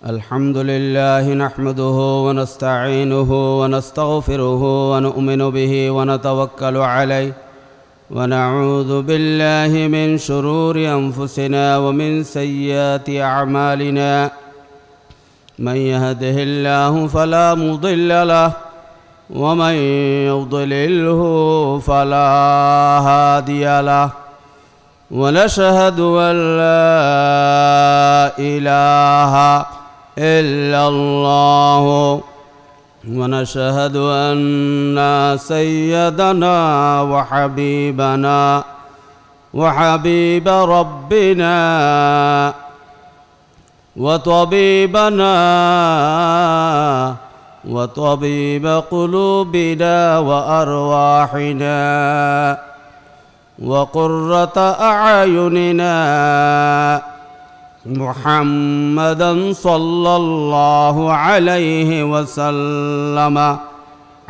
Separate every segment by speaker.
Speaker 1: الحمد لله نحمده ونستعينه ونستغفره ونؤمن به ونتوكل عليه ونعوذ بالله من شرور أنفسنا ومن سيئات أعمالنا من يهده الله فلا مضل له ومن يضلله فلا هادي له ونشهد أن لا إله إلا الله ونشهد أن سيدنا وحبيب ربنا وطبيب قلوبنا وأرواحنا وقرة أعيننا محمدا صلى الله عليه وسلم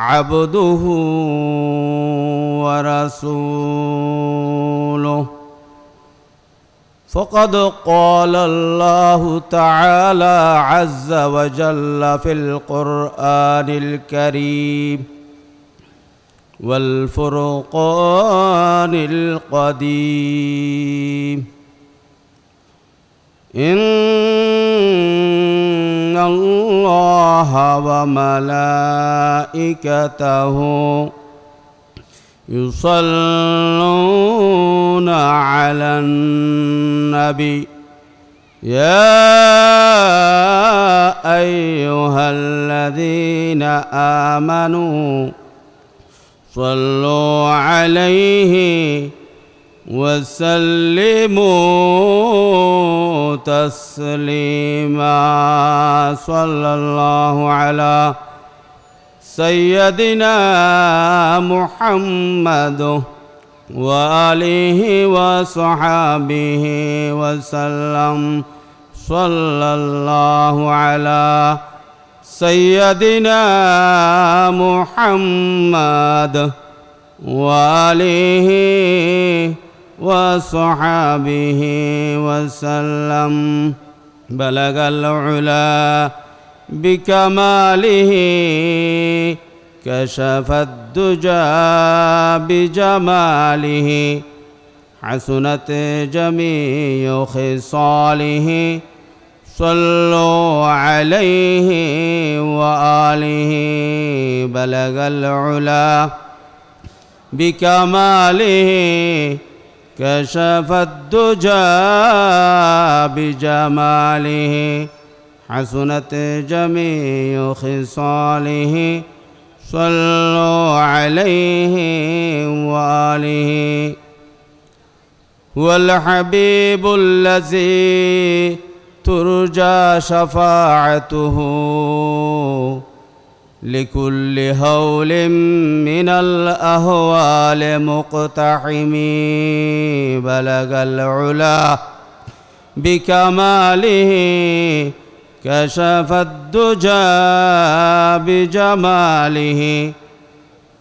Speaker 1: عبده ورسوله فقد قال الله تعالى عز وجل في القرآن الكريم والفرقان القديم إن الله وملائكته يصلون على النبي يا أيها الذين آمنوا صلوا عليه وسلموا تسليما صلى الله على سيدنا محمد وآله وصحابه وسلم صلى الله على سيدنا محمد وآله وصحابه وسلم بلغ العلا بكماله كشف الدجى بجماله حسنت جميع خصاله صلوا عليه وآله بلغ العلا بكماله كشف الدجى بجماله حسنت جميع خصاله صلوا عليه وآله هو الحبيب الذي ترجى شفاعته لكل هول من الأهوال مقتحم بلغ العلا بكماله كشف الدجى بجماله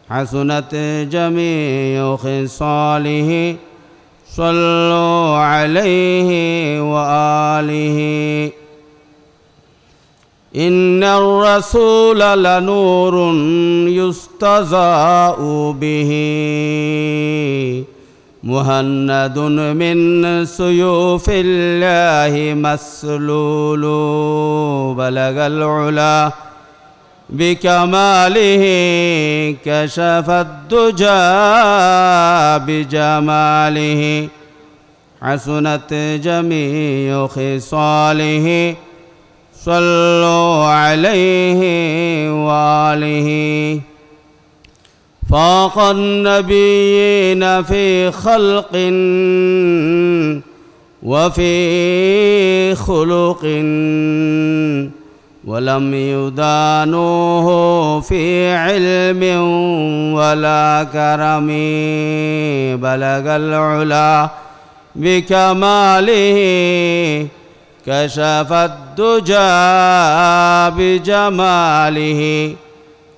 Speaker 1: حسنت جميع خصاله صلوا عليه وآله إن الرسول لنور يستضاء به مهند من سيوف الله مسلول بلغ العلا بكماله كشف الدجى بجماله حسنت جميع خصاله صلوا عليه وآله فاق النبيين في خلق وفي خلق ولم يدانوه في علم ولا كرم بلغ العلا بكماله كشف الدجى بجماله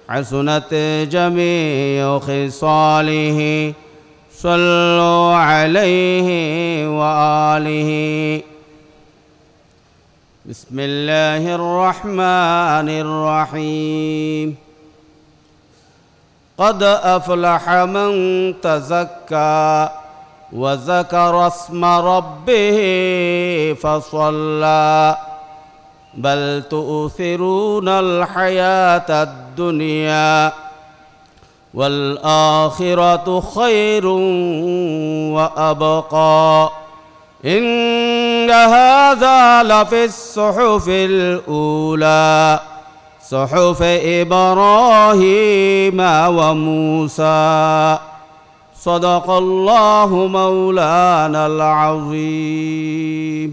Speaker 1: حسنت جميع خصاله صلوا عليه وآله. بسم الله الرحمن الرحيم. قد أفلح من تزكى وذكر اسم ربه فصلى بل تؤثرون الحياة الدنيا والآخرة خير وأبقى إن هذا لفي الصحف الأولى صحف إبراهيم وموسى صدق الله مولانا العظيم.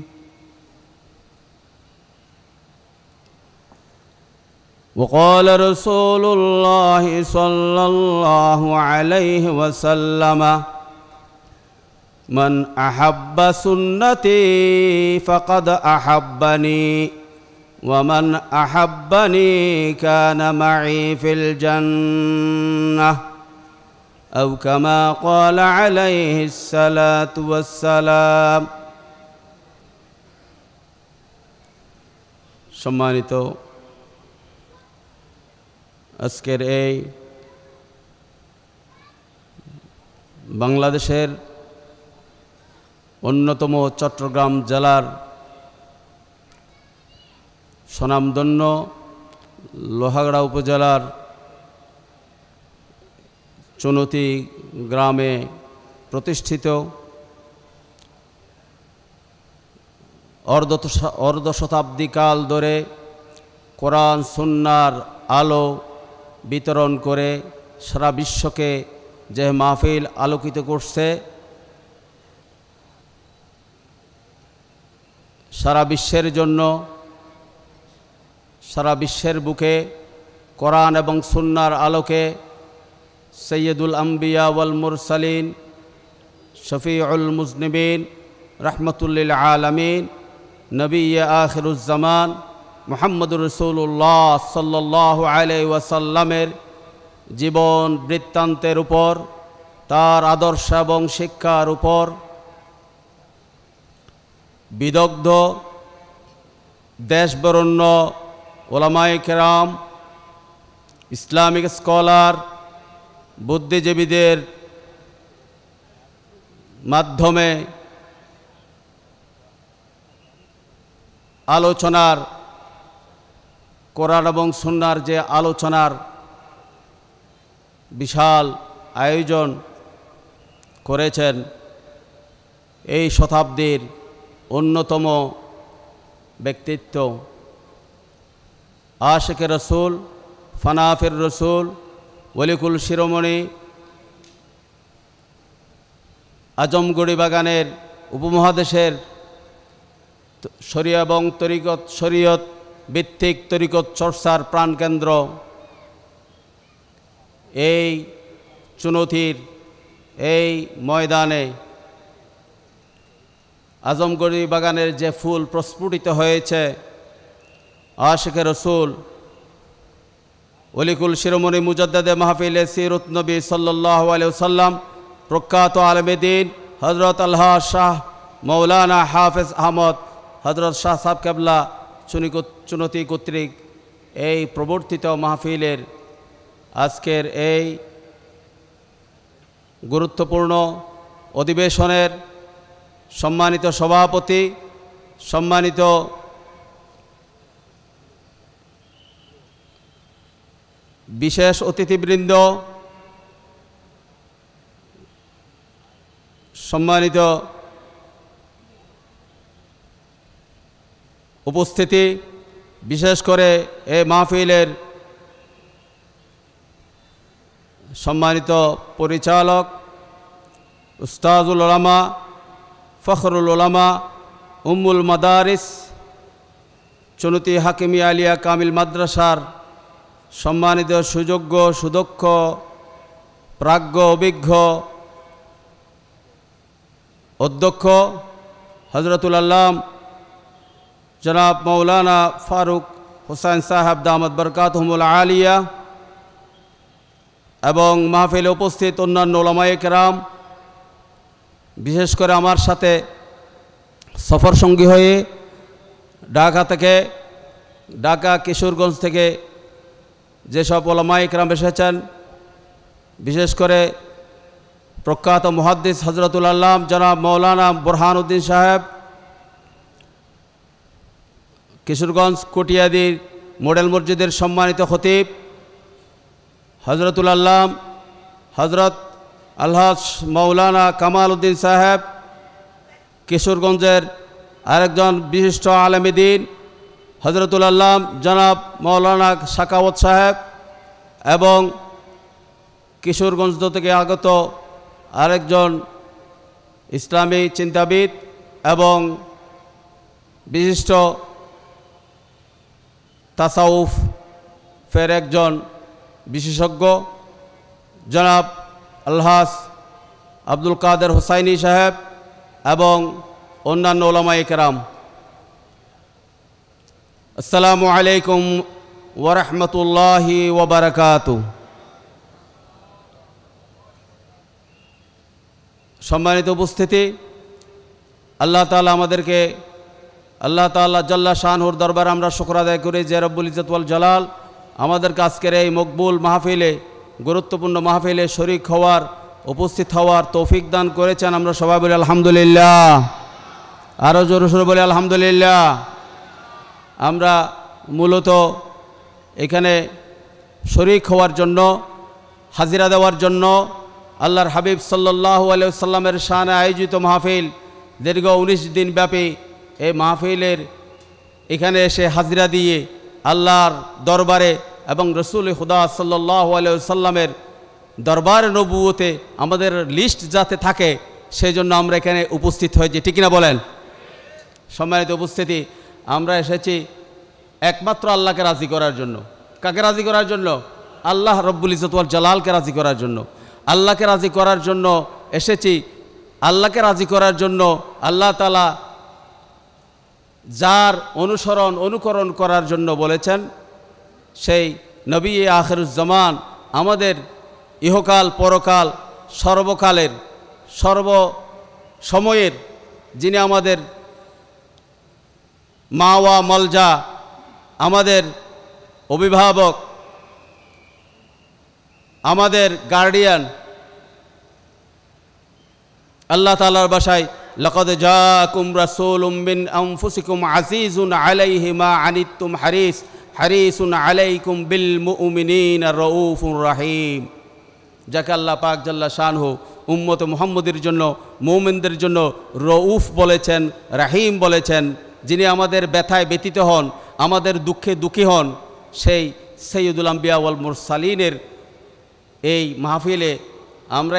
Speaker 1: وقال رسول الله صلى الله عليه وسلم من أحب سنتي فقد أحبني ومن أحبني كان معي في الجنة أو كما قال عليه الصلاة والسلام. সম্মানিত আজকের এই বাংলাদেশের অন্যতম চট্টগ্রাম জেলার স্বনামধন্য লোহাগড়া উপজেলার চুনতি গ্রামে প্রতিষ্ঠিত অর্ধ শতাব্দীকাল ধরে কোরআন সুন্নাহর আলো বিতরণ করে সারা বিশ্বকে যে মাহফিল আলোকিত করছে, সারা বিশ্বের জন্য, সারা বিশ্বের বুকে কোরআন এবং সুন্নাহর আলোকে সৈয়দুল আম্বিয়া ওয়াল মুরসালিন শফিউল মুজনিবিন রহমতুল্লিল আলামিন নবী আখিরুজ্জামান মুহাম্মদুর রাসূলুল্লাহ সাল্লাল্লাহু আলাইহি ওয়াসাল্লামের জীবন বৃত্তান্তের উপর, তার আদর্শ এবং শিক্ষার উপর বিদগ্ধ দেশবরেণ্য ওলামায়ে কেরাম, ইসলামিক স্কলার, বুদ্ধিজীবীদের মাধ্যমে আলোচনার, কোরআন এবং সুন্নাহর যে আলোচনার বিশাল আয়োজন করেছেন, এই শতাব্দীর অন্যতম ব্যক্তিত্ব আশিকে রসুল, ফানাফির রসুল, ওলিকুল শিরোমণি, আজমগড়ি বাগানের উপমহাদেশের শরিয়া এবং শরীয়ত ভিত্তিক তরিকত চর্চার প্রাণকেন্দ্র এই চুনতির এই ময়দানে আজমগড়ি বাগানের যে ফুল প্রস্ফুটিত হয়েছে, আশিকে রসুল, ওলিকুল শিরোমণি মুজাদ্দেদে মাহফিলে সিরত নবী সাল্লাল্লাহু আলাইহি ওয়াসাল্লাম, প্রখ্যাত আলেমে দ্বীন হযরত আল্লাহ শাহ মৌলানা হাফেজ আহমদ হযরত শাহ সাহেব কেবলা চুনতি কর্তৃক এই প্রবর্তিত মাহফিলের আজকের এই গুরুত্বপূর্ণ অধিবেশনের সম্মানিত সভাপতি, সম্মানিত বিশেষ অতিথিবৃন্দ, সম্মানিত উপস্থিতি, বিশেষ করে এই মাহফিলের সম্মানিত পরিচালক উস্তাজুল উলামা, ফখরুল উলামা, উম্মুল মাদারিস, চুনতি হাকিমিয়া আলিয়া কামিল মাদ্রাসার সম্মানিত সুযোগ্য সুদক্ষ প্রাজ্ঞ অভিজ্ঞ অধ্যক্ষ হজরতুল আল্লাম জনাব মৌলানা ফারুক হুসাইন সাহেব দামত বরকাতুহুমুল আলিয়া এবং মাহফিলে উপস্থিত অন্যান্য উলামায়ে কেরাম, বিশেষ করে আমার সাথে সফর সঙ্গী হয়ে ঢাকা কিশোরগঞ্জ থেকে যেসব ওলামায়ে কেরাম এসেছেন, বিশেষ করে প্রখ্যাত মুহাদ্দিস হযরতুল আল্লাম জনাব মৌলানা বুরহানুদ্দিন সাহেব, কিশোরগঞ্জ কটিয়াদির মডেল মসজিদের সম্মানিত খতিব হযরতুল আল্লাম হযরত আলহাজ মৌলানা কামাল উদ্দিন সাহেব, কিশোরগঞ্জের আরেকজন বিশিষ্ট আলেম দ্বীন হযরতুল আল্লাম জনাব মৌলানা সাকাওয়াত সাহেব, এবং কিশোরগঞ্জ থেকে আগত আরেকজন ইসলামী চিন্তাবিদ এবং বিশিষ্ট তাসাউফের একজন বিশেষজ্ঞ জনাব আলহাজ আব্দুল কাদের হুসাইনি সাহেব এবং অন্যান্য ওলামায়ে কেরাম, আসসালামু আলাইকুম ওয়া রাহমাতুল্লাহি ওয়া বারাকাতুহু। সম্মানিত উপস্থিতি, আল্লাহ তাআলা জাল্লা শানহুর দরবারে আমরা শুকর আদায় করি যে রব্বুল ইজ্জত ওয়াল জালাল আমাদেরকে আজকের এই মকবুল মাহফিলে, গুরুত্বপূর্ণ মাহফিলে শরীক হওয়ার, উপস্থিত হওয়ার তৌফিক দান করেছেন। আমরা সবাই বলি আলহামদুলিল্লাহ, আরও জোরে সোরে বলি আলহামদুলিল্লাহ। আমরা মূলত এখানে শরীক হওয়ার জন্য, হাজিরা দেওয়ার জন্য, আল্লাহর হাবিব সাল্লাল্লাহু আলাইহি ওয়াসাল্লামের শানে আয়োজিত মাহফিল, দীর্ঘ 19 দিন ব্যাপী এই মাহফিলের এখানে এসে হাজিরা দিয়ে আল্লাহর দরবারে এবং রসুল খুদা সাল্লাল্লাহু আলাইহি ওয়াসাল্লামের দরবারে নবুয়তে আমাদের লিস্ট যাতে থাকে সেই জন্য আমরা এখানে উপস্থিত হয়েছি, ঠিক না বলেন? সম্মানিত উপস্থিতি, আমরা এসেছি একমাত্র আল্লাহকে রাজি করার জন্য। কাকে রাজি করার জন্য? আল্লাহ রব্বুল ইজ্জত ওয়াল জালালকে রাজি করার জন্য। আল্লাহকে রাজি করার জন্য এসেছি। আল্লাহকে রাজি করার জন্য আল্লাহ তাআলা যার অনুকরণ করার জন্য বলেছেন, সেই নবী আখিরুজ্জামান, আমাদের ইহকাল পরকাল সর্বকালের সর্বসময়ের যিনি আমাদের মাওয়া মলজা, আমাদের অভিভাবক, আমাদের গার্ডিয়ান, আল্লাহ তাআলার ভাষায় লাকাদ জাআকুম রাসূলুম মিন আনফুসিকুম আজিজুন আলাইহি মা আনিতুম হারিসুন আলাইকুম বিল মুমিনিনা রাউফুর রহিম। যাকে আল্লাহ পাক জাল্লা শানহু উম্মত মুহাম্মদের জন্য, মুমিনদের জন্য রউফ বলেছেন, রাহিম বলেছেন। যিনি আমাদের ব্যথায় ব্যথিত হন, আমাদের দুঃখে দুঃখী হন, সেই সাইয়্যিদুল আম্বিয়া ওয়াল মুরসালিনের এই মাহফিলে আমরা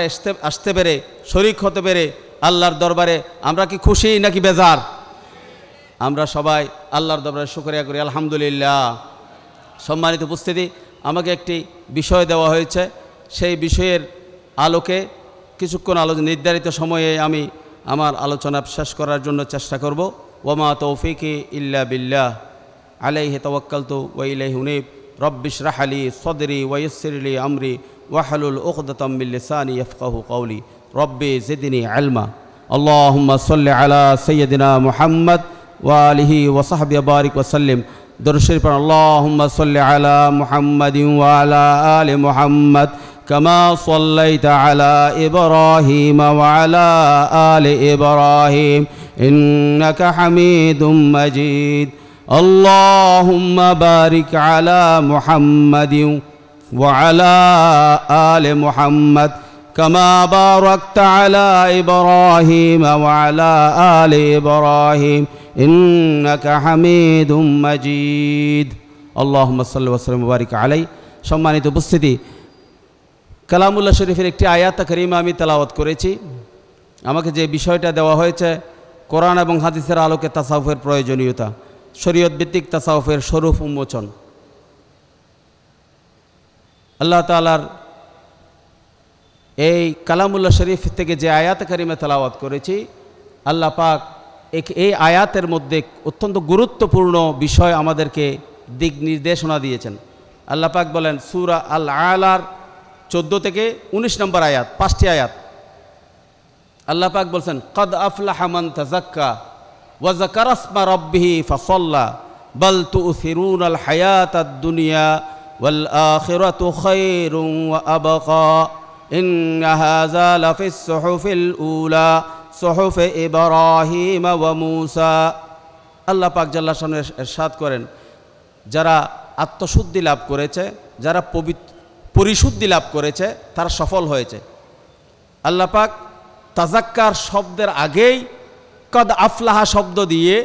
Speaker 1: আসতে পেরে, শরীক হতে পেরে আল্লাহর দরবারে আমরা কি খুশি নাকি বেজার? আমরা সবাই আল্লাহর দরবারে শুকরিয়া করি আলহামদুলিল্লাহ। সম্মানিত উপস্থিতি, আমাকে একটি বিষয় দেওয়া হয়েছে, সেই বিষয়ের আলোকে কিছুক্ষণ নির্ধারিত সময়ে আমি আমার আলোচনা শেষ করার জন্য চেষ্টা করব। ওয়ামা তৌফিকি ইল্লা বিল্লাহ, আলাইহি তাওয়াক্কালতু ওয়া ইলাইহি উনীব। রব্বি ইশরাহ লি সাদরি ওয়া ইয়াসসির লি আমরি ওয়াহলুল উকদাতাম মিন লিসানি ইয়াফকাহু কওলি। রব্বি জিদনি ইলমা। আল্লাহুম্মা সাল্লি আলা সাইয়্যিদিনা মুহাম্মদ ওয়া আলিহি ওয়া সাহবিহি বারিক ওয়া সাল্লিম। দরুদ শরীফ পড়ুন। আল্লাহুম্মা সাল্লি আলা মুহাম্মাদিন ওয়া আলা আলি মুহাম্মদ কামা সাল্লাইতা আলা ইব্রাহিম ওয়া আলা আলি ইব্রাহিম ইন্নাকা হামিদুম মাজিদ। আল্লাহুম্মা বারিক আলা মুহাম্মাদিন ওয়া আলা আলি মুহাম্মদ কামা বারাকতা আলা ইব্রাহিম ওয়া আলা আলি ইব্রাহিম ইন্নাকা হামিদুম মাজিদ। আল্লাহুম্মা সাল্লি ওয়া সাল্লিম ওয়া বারিক আলাইহি। সম্মানিত উপস্থিতি, কালামুল্লাহ শরীফের একটি আয়াত কারিমা আমি তেলাওয়াত করেছি। আমাকে যে বিষয়টা দেওয়া হয়েছে, কোরআন এবং হাদিসের আলোকে তাসাউফের প্রয়োজনীয়তা, শরীয়ত ভিত্তিক তাসাউফের স্বরূপ উন্মোচন। আল্লাহ তাআলার এই কালামুল্লাহ শরীফ থেকে যে আয়াত কারিমা তেলাওয়াত করেছি, আল্লাহ পাক এই আয়াতের মধ্যে অত্যন্ত গুরুত্বপূর্ণ বিষয় আমাদেরকে দিক নির্দেশনা দিয়েছেন। আল্লাহ পাক বলেন সূরা আল আলার 14 থেকে 19 নম্বর আয়াত, 5টি আয়াত। আল্লাহ পাক বলছেন কদ আফলাহা মান তাযাক্কা ওয়া যাকারা ইসমা রাব্বিহি ফাসাল্লা বাল তু'থিরুনাল হায়াতাদ দুনিয়া ওয়াল আখিরাতু খায়রুন ওয়া আবকা ইন্না হাযা লাফিস সুহুফিল উলা সুহুফি ইব্রাহিম ওয়া মূসা। আল্লাহ পাক জাল্লা শানহু ইরশাদ করেন, যারা আত্মশুদ্ধি লাভ করেছে, যারা পরিশুদ্ধি লাভ করেছে, তারা সফল হয়েছে। আল্লাহ পাক তাজাক্কার শব্দের আগেই কদ আফলাহা শব্দ দিয়ে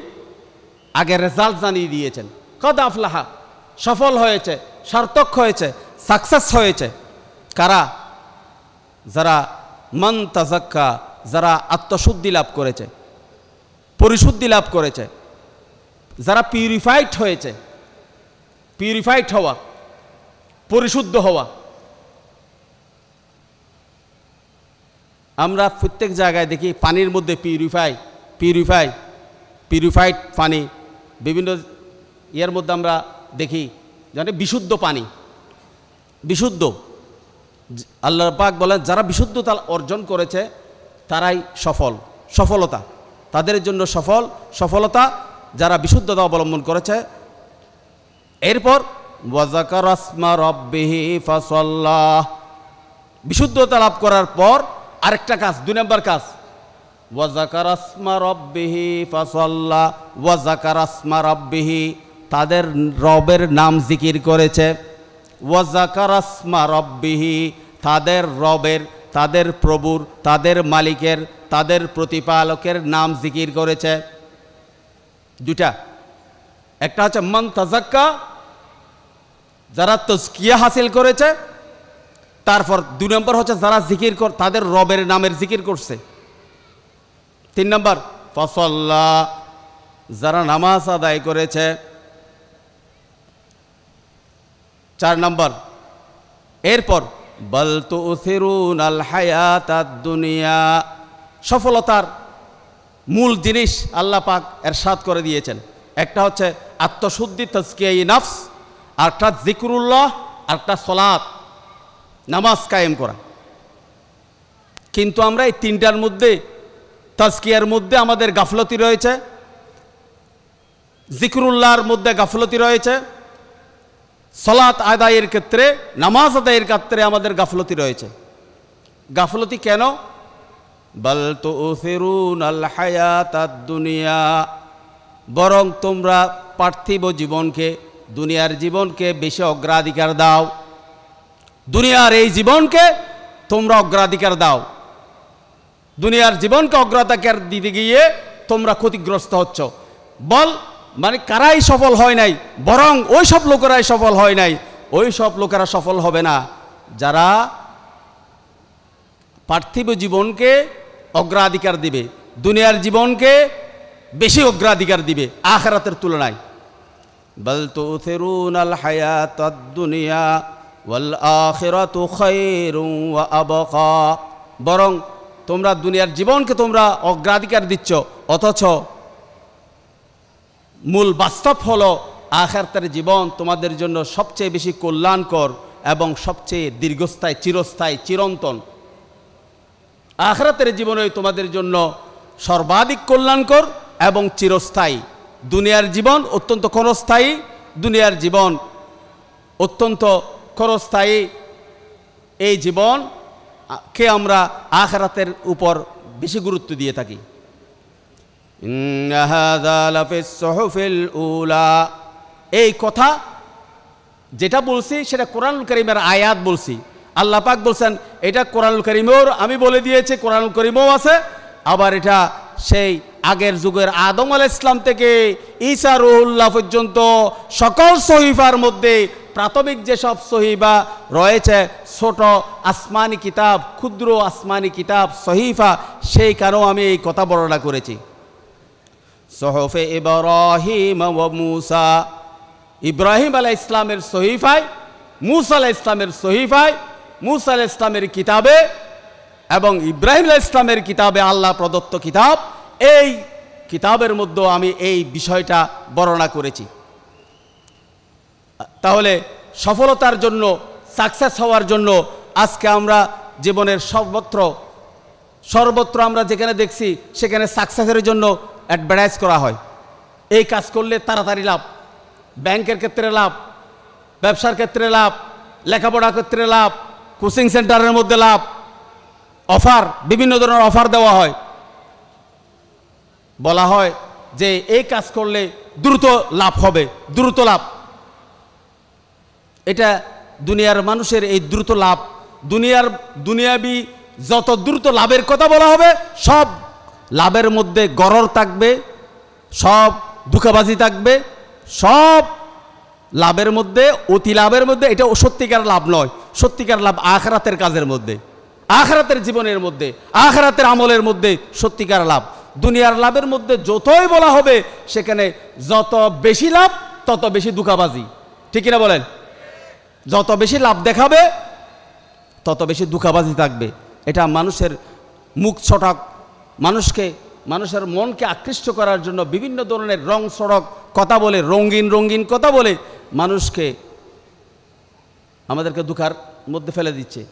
Speaker 1: আগে রেজাল্ট জানিয়ে দিয়েছেন। কদ আফলাহা, সফল হয়েছে, সার্থক হয়েছে, সাকসেস হয়েছে কারা? যারা মান তাজাক্কা, যারা আত্মশুদ্ধি লাভ করেছে, পরিশুদ্ধি লাভ করেছে, যারা পিউরিফাইড হয়েছে। পিউরিফাইড হওয়া, পরিশুদ্ধ হওয়া। আমরা প্রত্যেক জায়গায় দেখি পানির মধ্যে পিউরিফাইড পানি, বিভিন্ন ইয়ের মধ্যে আমরা দেখি জানি বিশুদ্ধ পানি, বিশুদ্ধ। আল্লাহ পাক বলেন যারা বিশুদ্ধতা অর্জন করেছে তারাই সফলতা তাদের জন্য সফলতা যারা বিশুদ্ধতা অবলম্বন করেছে। এরপর ওয়া যাকারা ইসমা রাব্বিহি ফাসাল্লা, বিশুদ্ধতা লাভ করার পর আরেকটা কাজ, 2 নম্বর কাজ, ওয়া যাকারা ইসমা রাব্বিহি ফাসাল্লা ওয়া যাকারা ইসমা রাব্বিহি, তাদের রবের নাম জিকির করেছে। ওয়া যাকারা ইসমা রাব্বিহি, তাদের রবের, তাদের প্রভুর, তাদের মালিকের, তাদের প্রতিপালকের নাম জিকির করেছে। 2টা, একটা হচ্ছে মান তাজাক্কা, যারা তাজকিয়া হাসিল করেছে। তারপর 2 নম্বর হচ্ছে যারা জিকির তাদের রবের নামের জিকির করছে। 3 নম্বর ফাসাল্লা, যারা নামাজ আদায় করেছে। 4 নম্বর, এরপর বাল তু'থিরুনাল হায়াতাদ দুনিয়া, সফলতার মূল জিনিস আল্লাহ পাক ইরশাদ করে দিয়েছেন। একটা হচ্ছে আত্মশুদ্ধি, তাজকিয়া নফস, আরেকটা জিকরুল্লাহ, আরেকটা সালাত, নামাজ কায়েম করা। কিন্তু আমরা এই 3টার মধ্যে, তাজকিয়ার মধ্যে আমাদের গাফলতি রয়েছে, জিকরুল্লাহর মধ্যে গাফলতি রয়েছে, সালাত আদায়ের ক্ষেত্রে, নামাজ আদায়ের ক্ষেত্রে আমাদের গাফলতি রয়েছে। গাফলতি কেন? বাল তু'থিরুনাল হায়াতাদ দুনিয়া, বরং তোমরা পার্থিব জীবনকে, দুনিয়ার জীবনকে বেশি অগ্রাধিকার দাও। দুনিয়ার এই জীবনকে তোমরা অগ্রাধিকার দাও। দুনিয়ার জীবনকে অগ্রাধিকার দিতে গিয়ে তোমরা ক্ষতিগ্রস্ত হচ্ছ। মানে কারাই সফল হয় নাই, বরং ওই সব লোকেরাই সফল হয় নাই। ওই সব লোকেরা সফল হবে না যারা পার্থিব জীবনকে অগ্রাধিকার দিবে, দুনিয়ার জীবনকে বেশি অগ্রাধিকার দিবে আখিরাতের তুলনায়। বাল তু'থিরুনাল হায়াতাদ দুনিয়া ওয়াল আখিরাতু খায়রুন ওয়া আবকা, বরং তোমরা দুনিয়ার জীবনকে তোমরা অগ্রাধিকার দিচ্ছ, অথচ মূল বাস্তব হলো আখিরাতের জীবন তোমাদের জন্য সবচেয়ে বেশি কল্যাণকর এবং সবচেয়ে দীর্ঘস্থায়ী, চিরস্থায়ী, চিরন্তন। আখিরাতের জীবনই তোমাদের জন্য সর্বাধিক কল্যাণকর এবং চিরস্থায়ী। দুনিয়ার জীবন অত্যন্ত ক্ষণস্থায়ী, দুনিয়ার জীবন অত্যন্ত ক্ষণস্থায়ী। এই জীবনকে আমরা আখিরাতের উপর বেশি গুরুত্ব দিয়ে থাকি। ইন্না হাযা লাফিস সুহুফিল উলা, এই কথা যেটা বলছি সেটা কোরআনুল কারীমের আয়াত বলছি। আল্লাহ পাক বলছেন এটা কোরআনুল কারীমেও আমি বলে দিয়েছি, কোরআনুল কারীমেও আছে। আবার এটা সেই আগের যুগের আদম আলাইহিস সালাম থেকে ঈসা রুহুল্লাহ পর্যন্ত সকল সহিফার মধ্যে প্রাথমিক যেসব সহিফা রয়েছে, ছোট আসমানি কিতাব, ক্ষুদ্র আসমানি কিতাব, সহিফা, সেই কারণেও আমি এই কথা বর্ণনা করেছি। সুহুফে ইব্রাহিম ওয়া মূসা, ইব্রাহিম আলাইহিস সালামের সহিফায়, মূসা আলাইহিস সালামের সহিফায়, মূসা আলাইহিস সালামের কিতাবে এবং ইব্রাহিম আলাইহিস সালামের কিতাবে, আল্লাহ প্রদত্ত কিতাব, এই কিতাবের মধ্যে আমি এই বিষয়টা বর্ণনা করেছি। তাহলে সফলতার জন্য, সাকসেস হওয়ার জন্য আজকে আমরা জীবনের সর্বত্র সর্বত্র আমরা যেখানে দেখছি সেখানে সাকসেসের জন্য অ্যাডভার্টাইজ করা হয়। এই কাজ করলে তাড়াতাড়ি লাভ, ব্যাংকের ক্ষেত্রে লাভ, ব্যবসার ক্ষেত্রে লাভ, লেখাপড়ার ক্ষেত্রে লাভ, কোচিং সেন্টারের মধ্যে লাভ, অফার, বিভিন্ন ধরনের অফার দেওয়া হয়। বলা হয় যে এই কাজ করলে দ্রুত লাভ হবে, দ্রুত লাভ। এটা দুনিয়ার মানুষের এই দ্রুত লাভ, দুনিয়াবি যত দ্রুত লাভের কথা বলা হবে সব লাভের মধ্যে গরর থাকবে, সব ধোঁকাবাজি থাকবে, সব লাভের মধ্যে অতি লাভের মধ্যে এটা সত্যিকার লাভ নয়। সত্যিকার লাভ আখিরাতের কাজের মধ্যে, আখিরাতের জীবনের মধ্যে, আখিরাতের আমলের মধ্যে সত্যিকার লাভ। দুনিয়ার লাভের মধ্যে যতই বলা হবে সেখানে যত বেশি লাভ তত বেশি ধোঁকাবাজি, ঠিক কিনা বলেন? যত বেশি লাভ দেখাবে তত বেশি ধোঁকাবাজি থাকবে। এটা মানুষের মুখ ছটাক, মানুষের মনকে আকৃষ্ট করার জন্য বিভিন্ন ধরনের রং সড়ক কথা বলে, রঙিন রঙিন কথা বলে মানুষকে আমাদেরকে ধোঁকার মধ্যে ফেলে দিচ্ছে।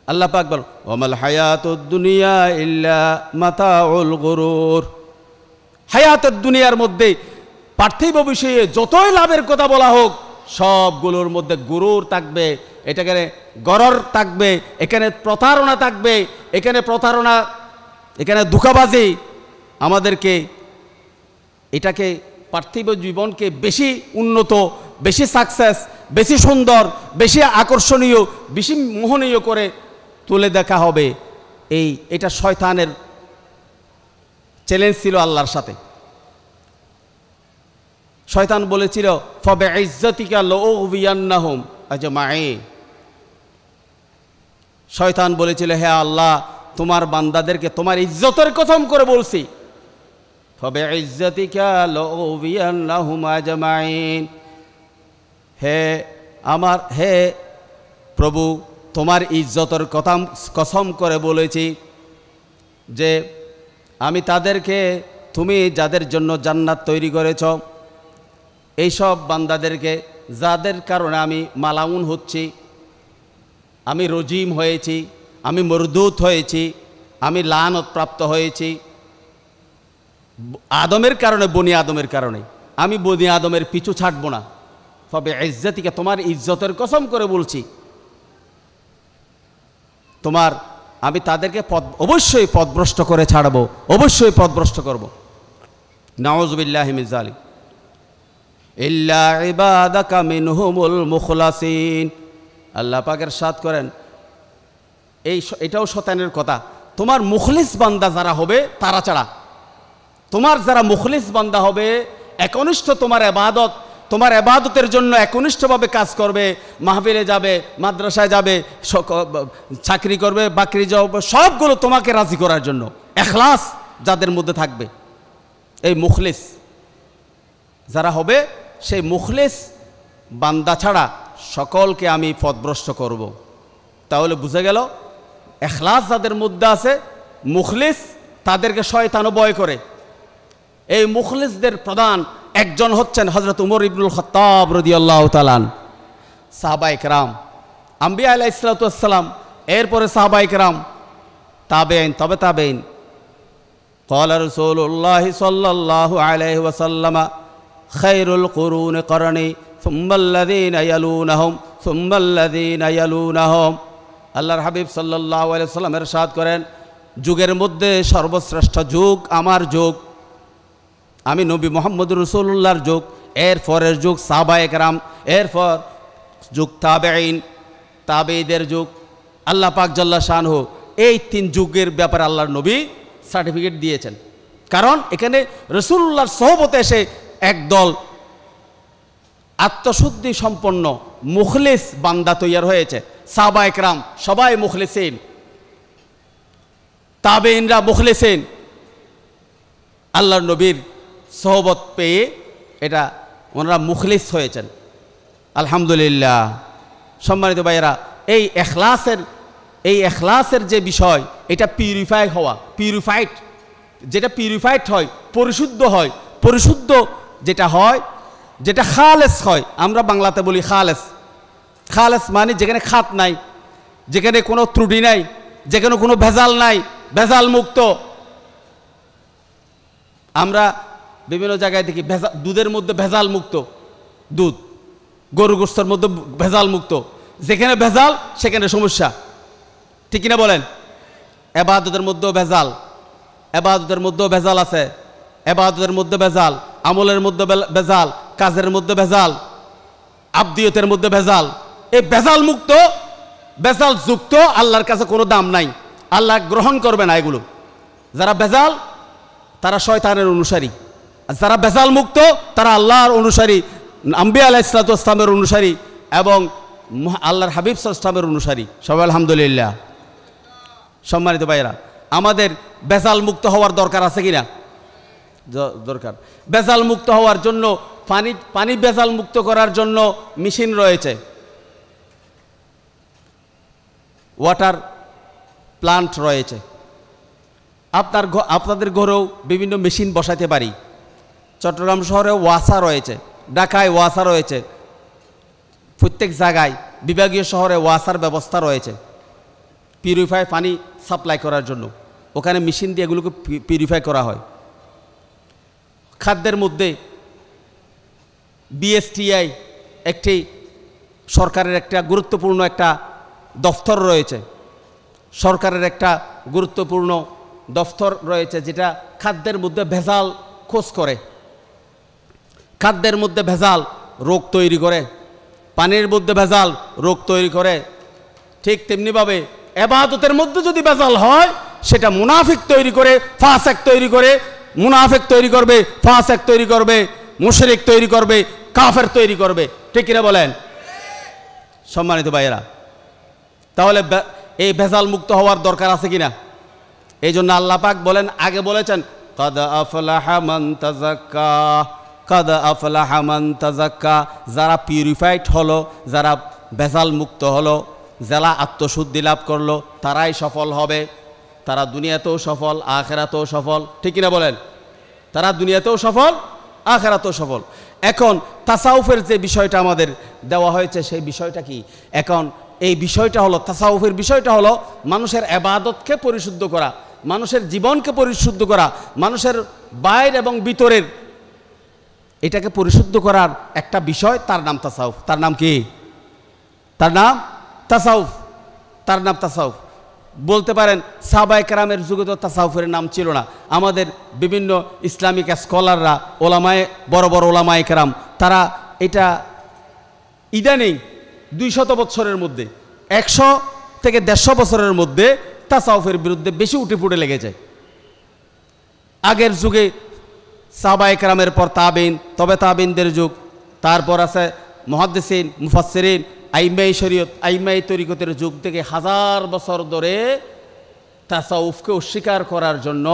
Speaker 1: আল্লাহ পাক বল, ওয়ামাল হায়াতুদ দুনিয়া ইল্লা মাতাউল গুরুর। হায়াতুদ দুনিয়ার মধ্যে পার্থিব বিষয়ে যতই লাভের কথা বলা হোক সবগুলোর মধ্যে গুরুর থাকবে, এটাকে গরর থাকবে, এখানে প্রতারণা থাকবে, এখানে ধোঁকাবাজি। আমাদেরকে এটাকে পার্থিব জীবনকে বেশি উন্নত, বেশি সাকসেস, বেশি সুন্দর, বেশি আকর্ষণীয়, বেশি মোহনীয় করে তুলে দেখা হবে। এটা শয়তানের চ্যালেঞ্জ ছিল আল্লাহর সাথে। শয়তান বলেছিল ফাবিইজ্জাতিকা লাউগবিয়ান্নাহুম আজমাইন। শয়তান বলেছিল, হে আল্লাহ, তোমার বান্দাদেরকে তোমার ইজ্জতের কসম করে বলছি, ফাবিইজ্জাতিকা লাউগবিয়ান্নাহুম আজমাইন। হে প্রভু, তোমার ইজ্জতের কসম করে বলেছি যে আমি তাদেরকে, তুমি যাদের জন্য জান্নাত তৈরি করেছ এইসব বান্দাদেরকে, যাদের কারণে আমি মালাউন হচ্ছি, আমি রজিম হয়েছি, আমি মরদুত হয়েছি, আমি লানত প্রাপ্ত হয়েছি আদমের কারণে, বনি আদমের কারণে, আমি বনি আদমের পিছু ছাড়ব না। তবে ইজ্জতিকে, তোমার ইজ্জতের কসম করে বলছি, আমি তাদেরকে অবশ্যই পথভ্রষ্ট করে ছাড়ব, অবশ্যই পথভ্রষ্ট করব। নাউযুবিল্লাহি মিন যালিক। ইল্লা ইবাদাকা মিনহুমুল মুখলাসিন। আল্লাহ পাক ইরশাদ করেন, এটাও শয়তানের কথা, তোমার মুখলিস বান্দা যারা হবে তারা ছাড়া, তোমার যারা মুখলিস বান্দা হবে, একনিষ্ঠ তোমার এবাদতের জন্য একনিষ্ঠভাবে কাজ করবে, মাহফিলে যাবে, মাদ্রাসায় যাবে, চাকরি করবে, বাকরি যাবে, সবগুলো তোমাকে রাজি করার জন্য ইখলাস যাদের মধ্যে থাকবে, এই মুখলিস যারা হবে, সেই মুখলিস বান্দা ছাড়া সকলকে আমি পথভ্রষ্ট করব। তাহলে বুঝে গেল, ইখলাস যাদের মধ্যে আছে, মুখলিস, তাদেরকে শয়তানও ভয় করে। এই মুখলিসদের প্রধান একজন হচ্ছেন হযরত উমর ইবনুল খাত্তাব রাদিয়াল্লাহু তাআলা আনহু। সাহাবায়ে কেরাম, আম্বিয়া আলাইহিসসালাতু ওয়াসসালাম, এরপরে সাহাবায়ে কেরাম, তাবেঈন, তবে তাবেঈন। ক্বালা রাসূলুল্লাহি সাল্লাল্লাহু আলাইহি ওয়াসাল্লাম, খায়রুল কুরুনি করনি সুম্মাল্লাযীনা ইয়ালুনাহুম সুম্মাল্লাযীনা ইয়ালুনাহুম। আল্লাহর হাবিব সাল্লাল্লাহু আলাইহি ওয়াসাল্লাম ইরশাদ করেন, যুগের মধ্যে সর্বশ্রেষ্ঠ যুগ আমার যুগ, আমি নবী মুহাম্মদ রাসূলুল্লাহর যুগ, এরপরের যুগ সাহাবায়ে কেরাম, এরপর যুগ তাবেঈন, তাবেঈদের যুগ। আল্লাহ পাক জাল্লা শানহু এই তিন যুগের ব্যাপারে আল্লাহর নবী সার্টিফিকেট দিয়েছেন। কারণ এখানে রাসূলুল্লাহর সোহবতে এসে একদল আত্মশুদ্ধি সম্পন্ন মুখলিস বান্দা তৈরি হয়েছে। সাহাবায়ে কেরাম সবাই মুখলিসিন, তাবেঈনরা মুখলিসিন। আল্লাহর নবীর সোহবত পেয়ে এটা ওনারা মুখলিস হয়েছেন, আলহামদুলিল্লাহ। সম্মানিত ভাইয়েরা, এই এখলাসের যে বিষয়, এটা পিউরিফাইড, যেটা পিউরিফাইড হয়, পরিশুদ্ধ হয়, পরিশুদ্ধ যেটা হয়, যেটা খালেস হয়, আমরা বাংলাতে বলি খালেস। খালেস মানে যেখানে খাত নাই, যেখানে কোনো ত্রুটি নাই, যেখানে কোনো ভেজাল নাই, ভেজাল মুক্ত। আমরা বিভিন্ন জায়গায় দেখি দুধের মধ্যে ভেজাল মুক্ত, দুধ গরু গোশতের মধ্যে ভেজাল মুক্ত। যেখানে ভেজাল সেখানে সমস্যা, ঠিক কিনা বলেন? এবাদতের মধ্যেও ভেজাল, এবাদতের মধ্যেও ভেজাল আছে, এবাদতের মধ্যে ভেজাল, আমলের মধ্যে ভেজাল, কাজের মধ্যে ভেজাল, আবদিয়তের মধ্যে ভেজাল। এই ভেজাল মুক্ত, ভেজাল যুক্ত আল্লাহর কাছে কোনো দাম নাই, আল্লাহ গ্রহণ করবে না এগুলো। যারা ভেজাল তারা শয়তানের অনুসারী, আর যারা ভেজাল মুক্ত তারা আল্লাহর অনুসারী, আম্বিয়া আলাইহিস সালাতু ওয়াস সালামের অনুসারী এবং আল্লাহর হাবিব সাল্লাল্লাহু আলাইহি ওয়াসাল্লামের অনুসারী। সবাই আলহামদুলিল্লাহ। সম্মানিত ভাইরা, আমাদের ভেজাল মুক্ত হওয়ার দরকার আছে কিনা? দরকার। ভেজাল মুক্ত হওয়ার জন্য পানি ভেজাল মুক্ত করার জন্য মেশিন রয়েছে, ওয়াটার প্লান্ট রয়েছে। আপনাদের ঘরেও বিভিন্ন মেশিন বসাতে পারি। চট্টগ্রাম শহরে ওয়াসা রয়েছে, ঢাকায় ওয়াসা রয়েছে, প্রত্যেক জায়গায় বিভাগীয় শহরে ওয়াসার ব্যবস্থা রয়েছে পিউরিফাই পানি সাপ্লাই করার জন্য। ওখানে মেশিন দিয়ে এগুলোকে পিউরিফাই করা হয়। খাদ্যের মধ্যে বিএসটিআই একটি সরকারের একটা গুরুত্বপূর্ণ একটা দফতর রয়েছে, সরকারের একটা গুরুত্বপূর্ণ দফতর রয়েছে যেটা খাদ্যের মধ্যে ভেজাল খোঁজ করে, খাদ্যের মধ্যে ভেজাল রোগ তৈরি করে, পানির মধ্যে ভেজাল রোগ তৈরি করে। ঠিক তেমনিভাবে ইবাদতের মধ্যে যদি ভেজাল হয় সেটা মুনাফিক তৈরি করে, ফাসিক তৈরি করে, মুনাফিক তৈরি করবে, ফাসিক তৈরি করবে, মুশরিক তৈরি করবে, কাফের তৈরি করবে। ঠিক কিনা বলেন সম্মানিত ভাইয়েরা? তাহলে এই ভেজাল মুক্ত হওয়ার দরকার আছে কিনা? এই জন্য আল্লাহ পাক বলেন, আগে বলেছেন কাদ আফলাহা মান তাযাক্কা, কাদ আফলাহা মান তাযাক্কা। যারা পিউরিফাইড হলো, যারা ভেজাল মুক্ত হলো, যারা আত্মশুদ্ধি লাভ করলো তারাই সফল হবে। তারা দুনিয়াতেও সফল, আখিরাতেও সফল। ঠিক কিনা বলেন? তারা দুনিয়াতেও সফল, আখিরাতেও সফল। এখন তাসাউফের যে বিষয়টা আমাদের দেওয়া হয়েছে সেই বিষয়টা কি? এখন এই বিষয়টা হলো, তাসাউফের বিষয়টা হলো মানুষের ইবাদতকে পরিশুদ্ধ করা, মানুষের জীবনকে পরিশুদ্ধ করা, মানুষের বাইরে এবং ভিতরের এটাকে পরিশুদ্ধ করার একটা বিষয়, তার নাম তাসাউফ। তার নাম কি? তার নাম তাসাউফ। তার নাম তাসাউফ। বলতে পারেন সাহাবায়ে কেরামের যুগে তো তাসাউফের নাম ছিল না। আমাদের বিভিন্ন ইসলামিক স্কলাররা, ওলামায়ে, বড় বড় ওলামায়ে কেরাম, তারা এটা ইদানিং 200 বছরের মধ্যে, 100 থেকে 150 বছরের মধ্যে তাসাউফের বিরুদ্ধে বেশি উঠে পুটে লেগেছে। আগের যুগে সাহাবায়ে কেরামের পর তাবিন, তবে তাবিনদের যুগ, তারপর আছে মুহাদ্দিসিন, মুফাসসিরিন, আইমাই শরীয়ত, আইমাই তরিকতের যুগ থেকে 1000 বছর ধরে তাসাউফকে অস্বীকার করার জন্য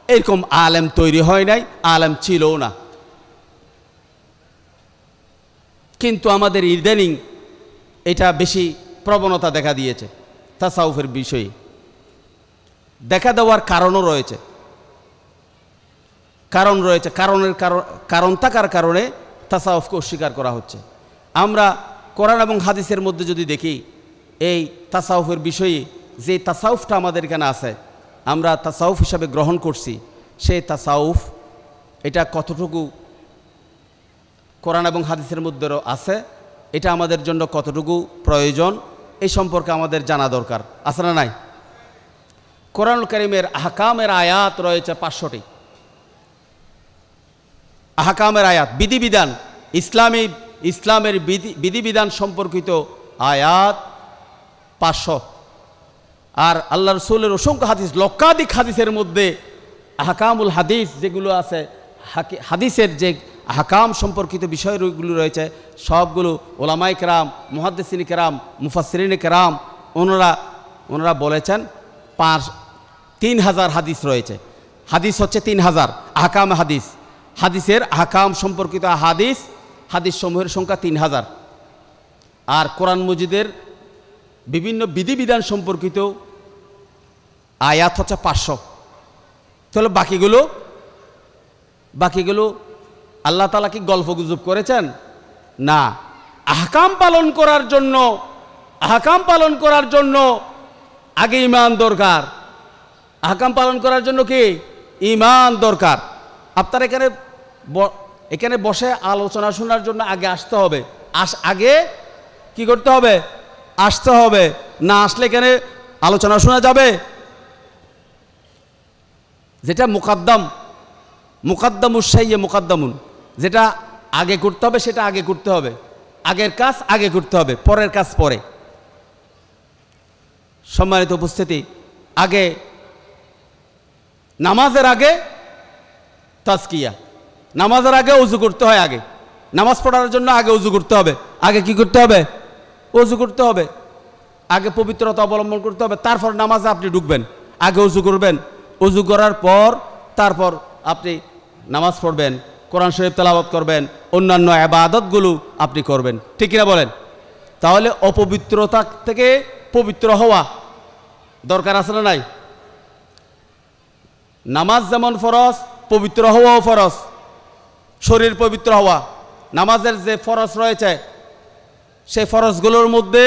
Speaker 1: এরকম আলেম তৈরি হয় নাই, আলেম ছিলও না। কিন্তু আমাদের ইদানিং এটা বেশি প্রবণতা দেখা দিয়েছে তাসাউফের বিষয়ে। দেখা দেওয়ার কারণও রয়েছে, কারণ থাকার কারণে তাসাউফকে অস্বীকার করা হচ্ছে। আমরা কোরআন এবং হাদিসের মধ্যে যদি দেখি এই তাসাউফের বিষয়ে, যে তাসাউফটা আমাদের এখানে আছে, আমরা তাসাউফ হিসাবে গ্রহণ করছি, সেই তাসাউফ এটা কতটুকু কোরআন এবং হাদিসের মধ্যেও আছে, এটা আমাদের জন্য কতটুকু প্রয়োজন, এই সম্পর্কে আমাদের জানা দরকার। আছে না নাই? কোরআনুল কারীমের আহকামের আয়াত রয়েছে 500টি। আহকামের আয়াত, বিধিবিধান, ইসলামের বিধিবিধান সম্পর্কিত আয়াত 500। আর আল্লাহ রাসূলের অসংখ্য হাদিস, লক্ষাধিক হাদিসের মধ্যে আহকামুল হাদিস যেগুলো আছে, হাদিসের যে আহকাম সম্পর্কিত বিষয়গুলো রয়েছে, সবগুলো ওলামায়ে কেরাম, মুহাদ্দিসিন কেরাম, মুফাসসিরিন কেরাম, ওনারা বলেছেন 3000 হাদিস রয়েছে। হাদিস হচ্ছে 3000, আহকাম হাদিস, হাদিসের আহকাম সম্পর্কিত হাদিস সমূহের সংখ্যা 3000। আর কোরআন মজিদের বিভিন্ন বিধিবিধান সম্পর্কিত আয়াত হচ্ছে 500। তাহলে বাকিগুলো আল্লাহ তাআলা কি গল্প গুজব করেছেন? না, আহকাম পালন করার জন্য আগে ঈমান দরকার। আহকাম পালন করার জন্য কি ঈমান দরকার। আপনার এখানে বসে আলোচনা শোনার জন্য আগে আসতে হবে। আগে কি করতে হবে? আসতে হবে। না আসলে এখানে আলোচনা শোনা যাবে? যেটা মুকাদ্দামুন, যেটা আগে করতে হবে সেটা আগে করতে হবে। আগের কাজ আগে করতে হবে, পরের কাজ পরে। সম্মানিত উপস্থিতি, আগে নামাজের আগে তাজকিয়া, নামাজের আগে ওযু করতে হয়। আগে নামাজ পড়ার জন্য আগে ওযু করতে হবে। আগে কি করতে হবে? ওযু করতে হবে। আগে পবিত্রতা অবলম্বন করতে হবে, তারপর নামাজে আপনি ঢুকবেন। আগে ওযু করবেন, ওযু করার পর তারপর আপনি নামাজ পড়বেন, কোরআন শরীফ তেলাওয়াত করবেন, অন্যান্য ইবাদতগুলো আপনি করবেন। ঠিক কিনা বলেন? তাহলে অপবিত্রতা থেকে পবিত্র হওয়া দরকার আছে না নাই? নামাজ যেমন ফরজ, পবিত্র হওয়াও ফরজ। শরীর পবিত্র হওয়া, নামাজের যে ফরজ রয়েছে সেই ফরজগুলোর মধ্যে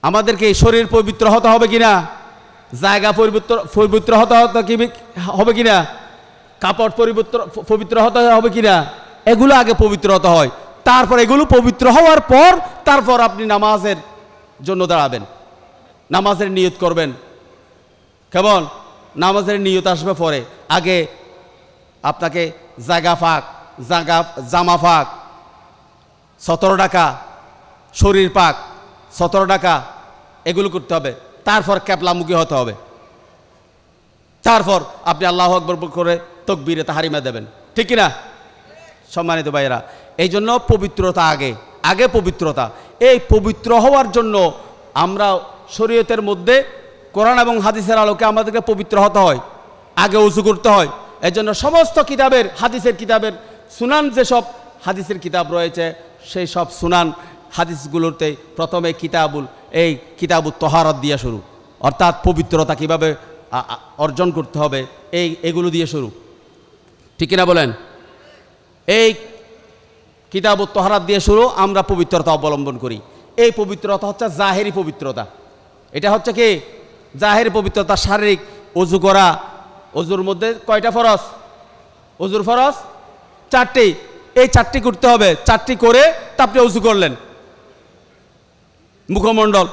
Speaker 1: আমাদেরকে শরীর পবিত্র হতে হবে কিনা, জায়গা পবিত্র হতে হবে কিনা, কাপড় পবিত্র হতে হবে কিনা, এগুলো আগে পবিত্র হতে হয়। তারপর এগুলো পবিত্র হওয়ার পর তারপর আপনি নামাজের জন্য দাঁড়াবেন, নামাজের নিয়ত করবেন। কেমন? নামাজের নিয়ত আসবে পরে। আগে আপনাকে জামা ফাঁক 17 টাকা, শরীর পাক 17 টাকা, এগুলো করতে হবে। তারপর ক্যাবলামুখী হতে হবে। তারপর আপনি আল্লাহু আকবার করে তাকবীরে তাহরিমা দেবেন। ঠিক কিনা সম্মানিত ভাইয়েরা? এই জন্য পবিত্রতা আগে পবিত্রতা। এই পবিত্র হওয়ার জন্য আমরা শরীয়তের মধ্যে কোরআন এবং হাদিসের আলোকে আমাদেরকে পবিত্র হতে হয়, আগে ওযু করতে হয়। এই জন্য সমস্ত কিতাবের, হাদিসের কিতাবের, সুনান যেসব হাদিসের কিতাব রয়েছে সেই সব সুনান হাদিসগুলোতে প্রথমে কিতাবুত তাহারাত দিয়ে শুরু, অর্থাৎ পবিত্রতা কিভাবে অর্জন করতে হবে এগুলো দিয়ে শুরু। ঠিক কিনা বলেন? এই কিতাবুত তাহারাত দিয়ে শুরু, আমরা পবিত্রতা অবলম্বন করি। এই পবিত্রতা হচ্ছে জাহেরি পবিত্রতা। এটা হচ্ছে কি? জাহেরি পবিত্রতা, শারীরিক ওযু করা। ওযুর মধ্যে কয়টা ফরজ? ওযুর ফরজ 4টি। এই 4টি করতে হবে। 4টি করে তারপরে ওযু করলেন। মুখমণ্ডল,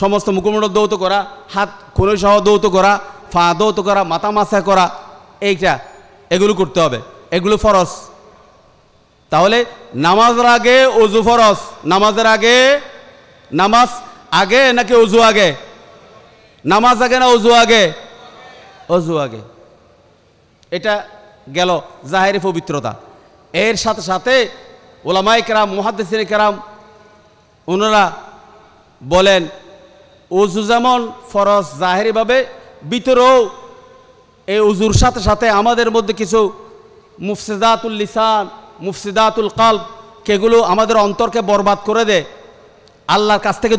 Speaker 1: সমস্ত মুখমণ্ডল দৌত করা, হাত কনুই সহ দৌত করা, পা দৌত করা, মাথা মাসা করা, এগুলো করতে হবে। এগুলো ফরজ। তাহলে নামাজের আগে ওযু ফরজ। নামাজের আগে, নামাজ আগে নাকি ওযু আগে? নামাজ আগে না ওযু আগে? ওযু আগে। এটা গেল জাহেরি পবিত্রতা। এর সাথে সাথে উলামায়ে কেরাম, মুহাদ্দিসিনে কেরাম ওনারা বলেন ওযু যেমন ফরজ জাহেরিভাবে, ভিতরেও এই ওযুর সাথে সাথে আমাদের মধ্যে কিছু মুফসিদাতুল লিসান, মুফসিদাতুল কলব, কেগুলো আমাদের অন্তরকে বরবাদ করে দেয়, আল্লাহর কাছ থেকে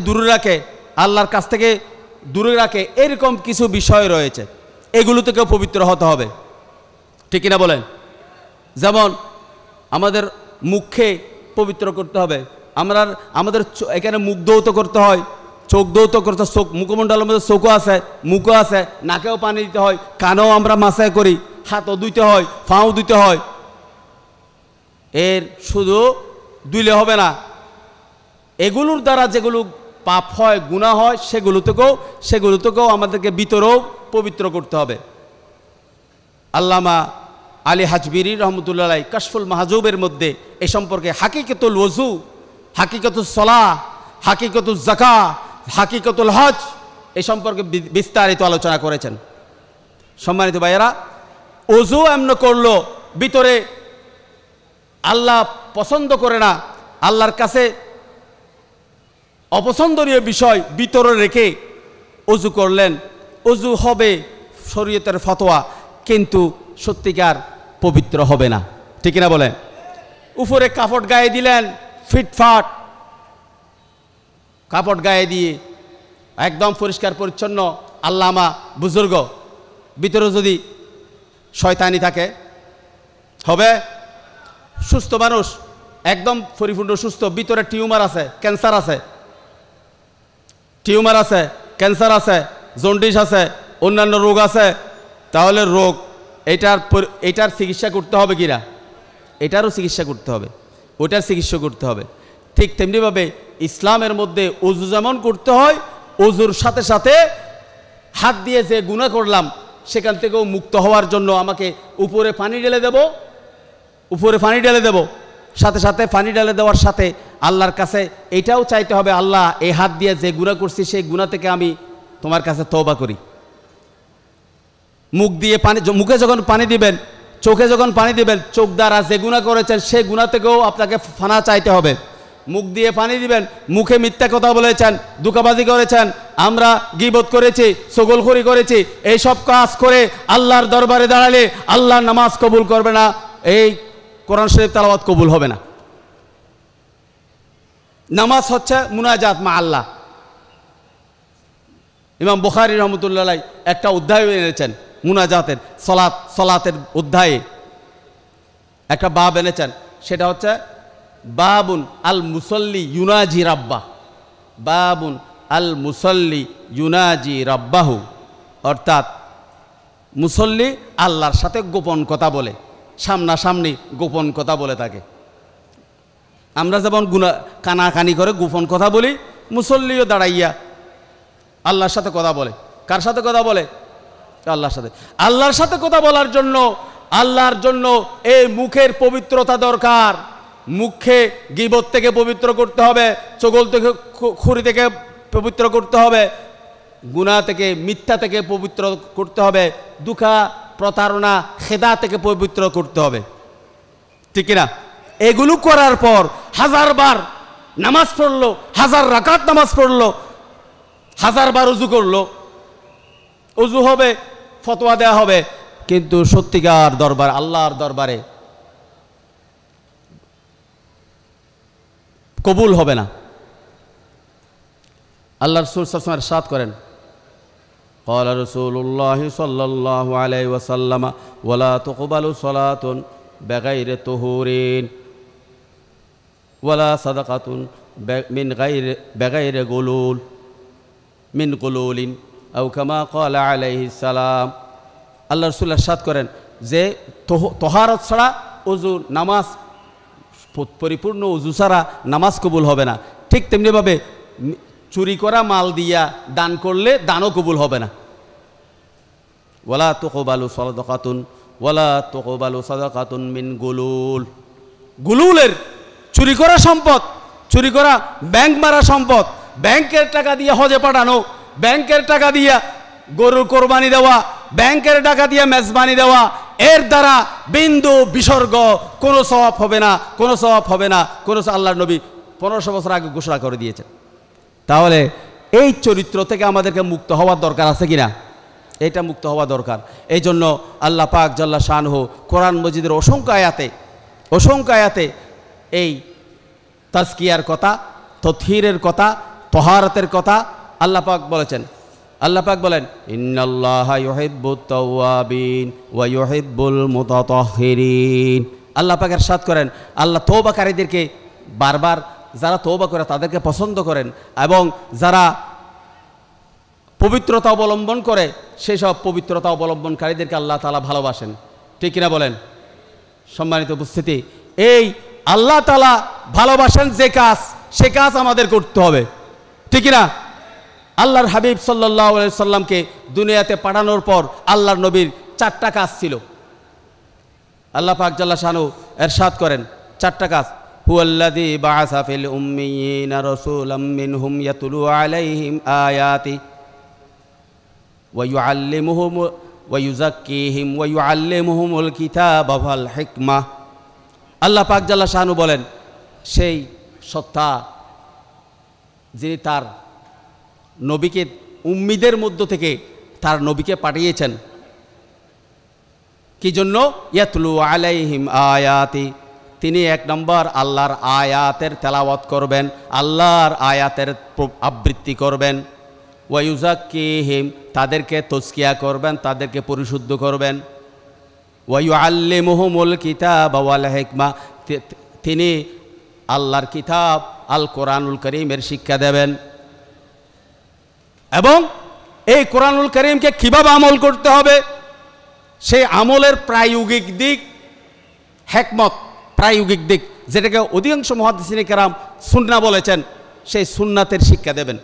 Speaker 1: দূরে রাখে, এরকম কিছু বিষয় রয়েছে। এগুলো থেকেও পবিত্র হতে হবে। ঠিক কিনা বলেন? যেমন আমাদের মুখকে পবিত্র করতে হবে। আমাদের এখানে মুখ দৌত করতে হয়, চোখ দৌত করতে, চোখ মুখমণ্ডলের মধ্যে চোখও আছে, মুখও আছে, নাকেও পানি দিতে হয়, কানেও আমরা মাসাই করি, হাতও ধুইতে হয়, পাও ধুইতে হয়। এর শুধু ধুইলে হবে না, এগুলোর দ্বারা যেগুলো পাপ হয়, গুনাহ হয়, সেগুলো থেকেও আমাদেরকে ভিতরেও পবিত্র করতে হবে। আল্লামা আলী হাজবিরি রহমতুল্লাহ আলাইহি কাশফুল মাহজুবের মধ্যে এ সম্পর্কে হাকিকতুল ওযু, হাকিকতুস সালাহ, হাকিকতুজ যাকাত, হাকিকতুল হজ এই সম্পর্কে বিস্তারিত আলোচনা করেছেন। সম্মানিত ভাইয়েরা, ওযু এমন করলো ভিতরে আল্লাহ পছন্দ করে না, আল্লাহর কাছে অপছন্দনীয় বিষয় ভিতরে রেখে ওযু করলেন, ওযু হবে শরীয়তের ফতোয়া, কিন্তু সত্যিকার পবিত্র হবে না। ঠিক না বলেন? উপরে কাপড় গায়ে দিলেন, ফিটফাট কাপড় গায়ে দিয়ে একদম পরিষ্কার পরিচ্ছন্ন আল্লামা বুজুর্গ, ভিতরে যদি শয়তানি থাকে হবে? সুস্থ মানুষ, একদম পরিপূর্ণ সুস্থ, ভিতরে টিউমার আছে, ক্যান্সার আছে, জন্ডিস আছে, অন্যান্য রোগ আছে, তাহলে রোগ এটার চিকিৎসা করতে হবে কিনা? এটারও চিকিৎসা করতে হবে, ওটার চিকিৎসা করতে হবে। ঠিক তেমনিভাবে ইসলামের মধ্যে ওযু যেমন করতে হয়, ওযুর সাথে সাথে হাত দিয়ে যে গুনাহ করলাম সেখান থেকেও মুক্ত হওয়ার জন্য আমাকে উপরে পানি ঢেলে দেব, সাথে সাথে পানি ঢেলে দেওয়ার সাথে আল্লাহর কাছে এটাও চাইতে হবে, আল্লাহ এই হাত দিয়ে যে গুনাহ করছি সেই গুনাহ থেকে আমি তোমার কাছে তওবা করি। মুখে যখন পানি দিবেন, চোখে যখন পানি দিবেন, চোখ দ্বারা যে গুনাহ করেছেন সেই গুনাহ থেকেও আপনাকে ফানা চাইতে হবে। মুখ দিয়ে পানি দিবেন, মুখে মিথ্যা কথা বলেছেন, ধোঁকাবাজি করেছেন, আমরা গীবত করেছি, চগলখড়ি করেছি, এইসব কাজ করে আল্লাহর দরবারে দাঁড়ালে আল্লাহর নামাজ কবুল করবে না, এই কোরআন শরীফ তেলাওয়াত কবুল হবে না। নামাজ হচ্ছে মুনাজাত মা আল্লাহ। ইমাম বুখারী রহমতুল্লাহ আলাইহি একটা অধ্যায় এনেছেন মুনাজাতের, সলাতের অধ্যায়ে একটা বাব এনেছেন, সেটা হচ্ছে বাবুন আল মুসল্লি ইউনাজি রাব্বা, বাবুন আল মুসল্লি ইউনাজি রাব্বাহু, অর্থাৎ মুসল্লি আল্লাহর সাথে গোপন কথা বলে, সামনাসামনি গোপন কথা বলে থাকে। আমরা যেমন কানাকানি করে গোপন কথা বলি, মুসল্লিও দাঁড়াইয়া আল্লাহর সাথে কথা বলে। কার সাথে কথা বলে? আল্লাহর সাথে কথা বলার জন্য আল্লাহর জন্য এই মুখের পবিত্রতা দরকার। মুখে গীবত থেকে পবিত্র করতে হবে, চগল থেকে খুরি থেকে পবিত্র করতে হবে, গুনাহ থেকে মিথ্যা থেকে পবিত্র করতে হবে, দুঃখা প্রতারণা খেদা থেকে পবিত্র করতে হবে, ঠিক কিনা? এগুলো করার পর 1000 বার নামাজ পড়লো, 1000 রাকাত নামাজ পড়লো, 1000 বার উযু করলো, উযু হবে, ফতোয়া দেয়া হবে, কিন্তু সত্যিকার দরবার আল্লাহর দরবারে কবুল হবে না। আল্লাহ রাসূল সাল্লাল্লাহু আলাইহি ওয়াসাল্লাম ইরশাদ করেন, قال رسول الله صلى الله عليه وسلم ولا تقبل صلاة بغير طهور ولا صدقة بغير غلول من غلول أو كما قال عليه السلام। আল্লাহ রাসূল ইরশাদ করেন যে তাহারত ছাড়া ওযু, নামাজ পরিপূর্ণ ওযু ছাড়া নামাজ কবুল হবে না। ঠিক তেমনিভাবে চুরি করা মাল দিয়া দান করলে দানও কবুল হবে না। ওয়ালা তুকবালু সাদাকাতুন ওয়ালা তুকবালু সাদাকাতুন মিন গুলুল, গুলুলের চুরি করা সম্পদ, চুরি করা ব্যাংক মারা সম্পদ, ব্যাংকের টাকা দিয়ে হজে পাঠানো, ব্যাংকের টাকা দিয়ে গরুর কোরবানি দেওয়া, ব্যাংকের টাকা দিয়ে মেজবানি দেওয়া, এর দ্বারা বিন্দু বিসর্গ কোনো সওয়াব হবে না, কোনো সওয়াব হবে না। আল্লাহর নবী 1500 বছর আগে ঘোষণা করে দিয়েছেন। তাহলে এই চরিত্র থেকে আমাদেরকে মুক্ত হওয়ার দরকার আছে কিনা? এটা মুক্ত হওয়া দরকার। এই জন্য আল্লাহ পাক জাল্লা শানহু কোরআন মজিদের অসংখ্য আয়াতে এই তাজকিয়ার কথা, ততহিরের কথা, তহারতের কথা আল্লাহ পাক বলেছেন। আল্লাহ পাক বলেন, ইন্নাল্লাহা ইউহিব্বুত তাওয়াবিন ওয়া ইউহিব্বুল মুতাতাহহিরিন। আল্লাহ পাক ইরশাদ করেন, আল্লাহ তওবাকারীদেরকে বারবার, যারা তওবা করে তাদেরকে পছন্দ করেন, এবং যারা পবিত্রতা অবলম্বন করে সেই সব পবিত্রতা অবলম্বনকারীদেরকে আল্লাহ তাআলা ভালোবাসেন। ঠিক কিনা বলেন? সম্মানিত উপস্থিতি, এই আল্লাহ তাআলা ভালোবাসেন যে কাজ, সে কাজ আমাদের করতে হবে, ঠিক কিনা? আল্লাহর হাবিব সাল্লাল্লাহু আলাইহি সাল্লামকে দুনিয়াতে পাঠানোর পর আল্লাহর নবীর 4টা কাজ ছিল। আল্লাহ পাক জাল্লা শানহু ইরশাদ করেন 4টা কাজ। হুয়াল্লাযী বাআসা ফিল উম্মিয়িনা রাসূলাম মিনহুম ইয়াতলু আলাইহিম আয়াতি ওয়া ইউআল্লিমুহুম ওয়া ইউযাক্কিহিম ওয়া ইউআল্লিমুহুমুল কিতাবা ওয়াল হিকমা। আল্লাহ পাক জাল্লা শানহু বলেন, সেই সত্তা যিনি তার নবীকে উম্মীদের মধ্য থেকে তার নবীকে পাঠিয়েছেন, কি জন্য? ইয়াতলু আলাইহিম আয়াতি, তিনি 1 নম্বর আল্লাহর আয়াতের তেলাওয়াত করবেন, আল্লাহর আয়াতের আবৃত্তি করবেন। ওয়া ইউযাক্কিহিম, তাদেরকে তাজকিয়া করবেন, তাদেরকে পরিশুদ্ধ করবেন। ওয়া ইউআল্লিমুহুমুল কিতাবা ওয়াল হিকমা, তিনি আল্লাহর কিতাব আল কোরআনুল কারীমের শিক্ষা দেবেন। এবং এই কোরআনুল কারীমকে কিভাবে আমল করতে হবে, সেই আমলের প্রায়োগিক দিক, হিকমত, প্রায়োগিক দিক, যেটাকে অধিকাংশ মুহাদ্দিসিনে কেরাম সুন্নাহ বলেছেন, সেই সুন্নাতের শিক্ষা দেবেন।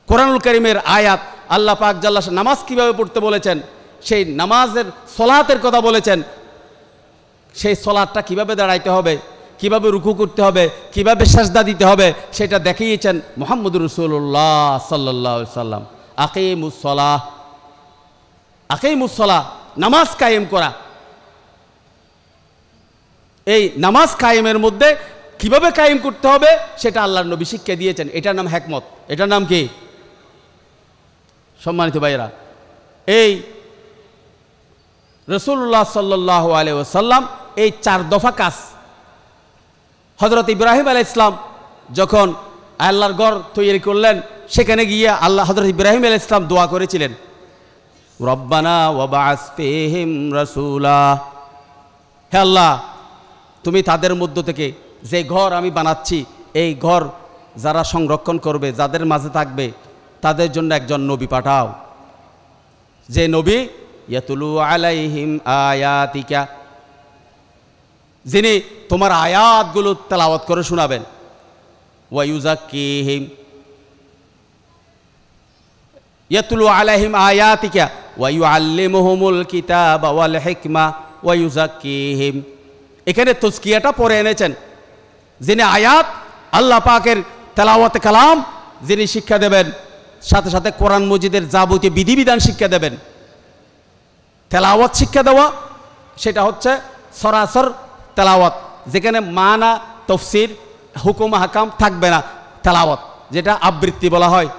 Speaker 1: কোরআনুল কারীমের আয়াত, আল্লাহ পাক জাল্লা নামাজ কিভাবে পড়তে বলেছেন, সেই নামাজের সলাতের কথা বলেছেন, সেই সলাতটা কিভাবে দাঁড়াইতে হবে, কিভাবে রুকু করতে হবে, কিভাবে সাজদা দিতে হবে, সেটা দেখিয়েছেন মুহাম্মদুর রাসূলুল্লাহ সাল্লাল্লাহু আলাইহি সাল্লাম। আকিমুস সালাহ, নামাজ কায়েম করা। এই নামাজ কায়েমের মধ্যে কিভাবে কায়েম করতে হবে সেটা আল্লাহর নবী শিক্ষা দিয়েছেন। এটার নাম হিকমত। এটার নাম কি? সম্মানিত ভাইরা, এই রাসূলুল্লাহ সাল্লাল্লাহু আলাইহি ওয়াসাল্লাম এই 4 দফা কাজ, হযরত ইব্রাহিম আলাইহিস সালাম যখন আল্লাহর ঘর তৈরি করলেন, সেখানে গিয়ে হযরত ইব্রাহিম আলাইহিস সালাম দোয়া করেছিলেন, রব্বানা ওয়াবআস ফীহিম রাসূলা, হে আল্লাহ, তুমি তাদের মধ্য থেকে যে ঘর আমি বানাচ্ছি, এই ঘর যারা সংরক্ষণ করবে, যাদের মাঝে থাকবে, তাদের জন্য একজন নবী পাঠাও, যে নবী ইয়াতুলু আলাইহিম আয়াতিকা, যিনি তোমার আয়াতগুলো তেলাওয়াত করে শোনাবেন, ওয়া ইউযাক্কিহিম, ইয়াতুলু আলাইহিম আয়াতিকা ওয়া ইউআল্লিমুহুমুল কিতাবা ওয়াল হিকমা ওয়া ইউযাক্কিহিম। এখানে তাজকিয়াটা পরে এনেছেন, যিনি আয়াত আল্লাহ পাকের তেলাওয়াতে কালাম যিনি শিক্ষা দেবেন, সাথে সাথে কোরআন মজিদের যাবতীয় বিধিবিধান শিক্ষা দেবেন। তেলাওয়াত শিক্ষা দেওয়া সেটা হচ্ছে সরাসর তেলাওয়াত, যেখানে মানা তফসির হুকুম হাকাম থাকবে না, তেলাওয়াত যেটা আবৃত্তি বলা হয়,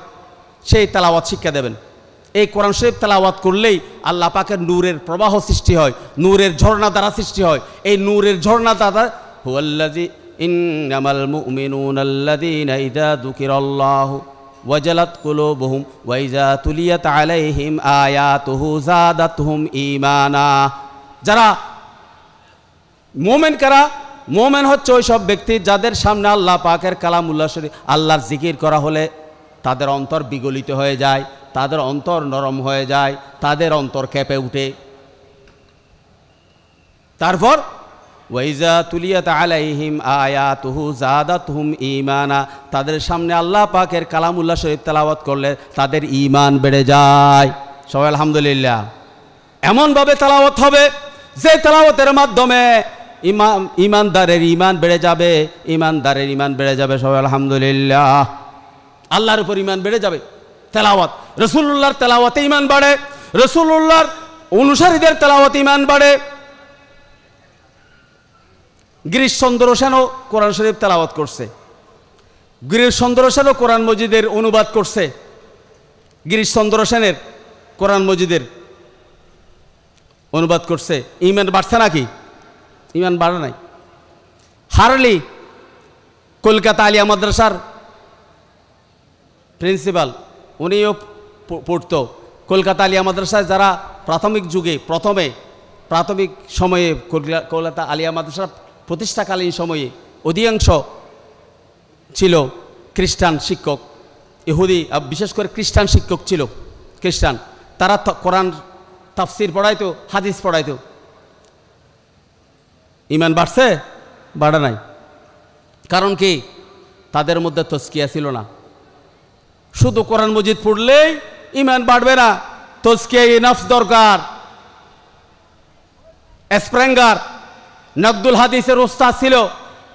Speaker 1: সেই তেলাওয়াত শিক্ষা দেবেন। এই কোরআন শরীফ তেলাওয়াত করলেই আল্লাহ পাকের নূরের প্রবাহ সৃষ্টি হয়, নূরের ঝর্ণা দ্বারা সৃষ্টি হয়। এই নূরের ঝর্ণা দ্বারা হুয়াল্লাযী ইন্নামাল মুমিনুনা আল্লাযীনা ইযা যুকিরাল্লাহু ওয়াজালাত কুলুবুহুম ওয়া ইযা তুলিয়াত আলাইহিম আয়াতুহু যাদাতহুম ঈমানা। যারা মুমিন, কারা মুমিন হচ্ছে ওই সব ব্যক্তি যাদের সামনে আল্লাহ পাকের কালামুল্লাহ শরীফ, আল্লাহর জিকির করা হলে তাদের অন্তর বিগলিত হয়ে যায়, তাদের অন্তর নরম হয়ে যায়, তাদের অন্তর কেঁপে উঠে। তারপর ওয়াইজা তুলিয়াত আলাইহিম আয়াতুহু যাদাতহুম ঈমানা, তাদের সামনে আল্লাহ পাকের কালামুল্লাহ শরীফ তেলাওয়াত করলে তাদের ঈমান বেড়ে যায়। সবাই আলহামদুলিল্লাহ। এমনভাবে তেলাওয়াত হবে যে তেলাওয়াতের মাধ্যমে ঈমানদারের ঈমান বেড়ে যাবে, ঈমানদারের ঈমান বেড়ে যাবে। সবাই আলহামদুলিল্লাহ। আল্লাহর উপর ঈমান বেড়ে যাবে। তেলাওয়াত, রাসূলুল্লাহর তেলাওয়াতে ঈমান বাড়ে, রাসূলুল্লাহর অনুসারীদের তেলাওয়াতে ঈমান বাড়ে। গিরিশচন্দ্র সেনও কোরআন শরীফ তেলাওয়াত করছে, গিরিশচন্দ্র সেনও কোরআন মজিদের অনুবাদ করছে। গিরিশচন্দ্র সেনের কোরআন মজিদের অনুবাদ করছে। ঈমান বাড়ছে নাকি? ঈমান বাড়ে নাই। হারলি কলকাতা আলিয়া মাদ্রাসার প্রিন্সিপাল, উনিও পড়তো কলকাতা আলিয়া মাদ্রাসায়। যারা প্রাথমিক যুগে প্রাথমিক সময়ে কলকাতা আলিয়া মাদ্রাসার প্রতিষ্ঠাকালীন সময়ে অধিকাংশ ছিল খ্রিস্টান শিক্ষক, ইহুদি, বিশেষ করে খ্রিস্টান শিক্ষক ছিল, খ্রিস্টান। তারা কোরআন তাফসির পড়াইতো, হাদিস পড়াইতো। ঈমান বাড়ছে? বাড়ে নাই। কারণ কি? তাদের মধ্যে তাজকিয়া ছিল না। শুধু কোরআন মজিদ পড়লেই ঈমান বাড়বে না, তাজকিয়া নফস দরকার। স্প্রেঙ্গার নকদুল হাদিসের ওস্তাদ ছিল,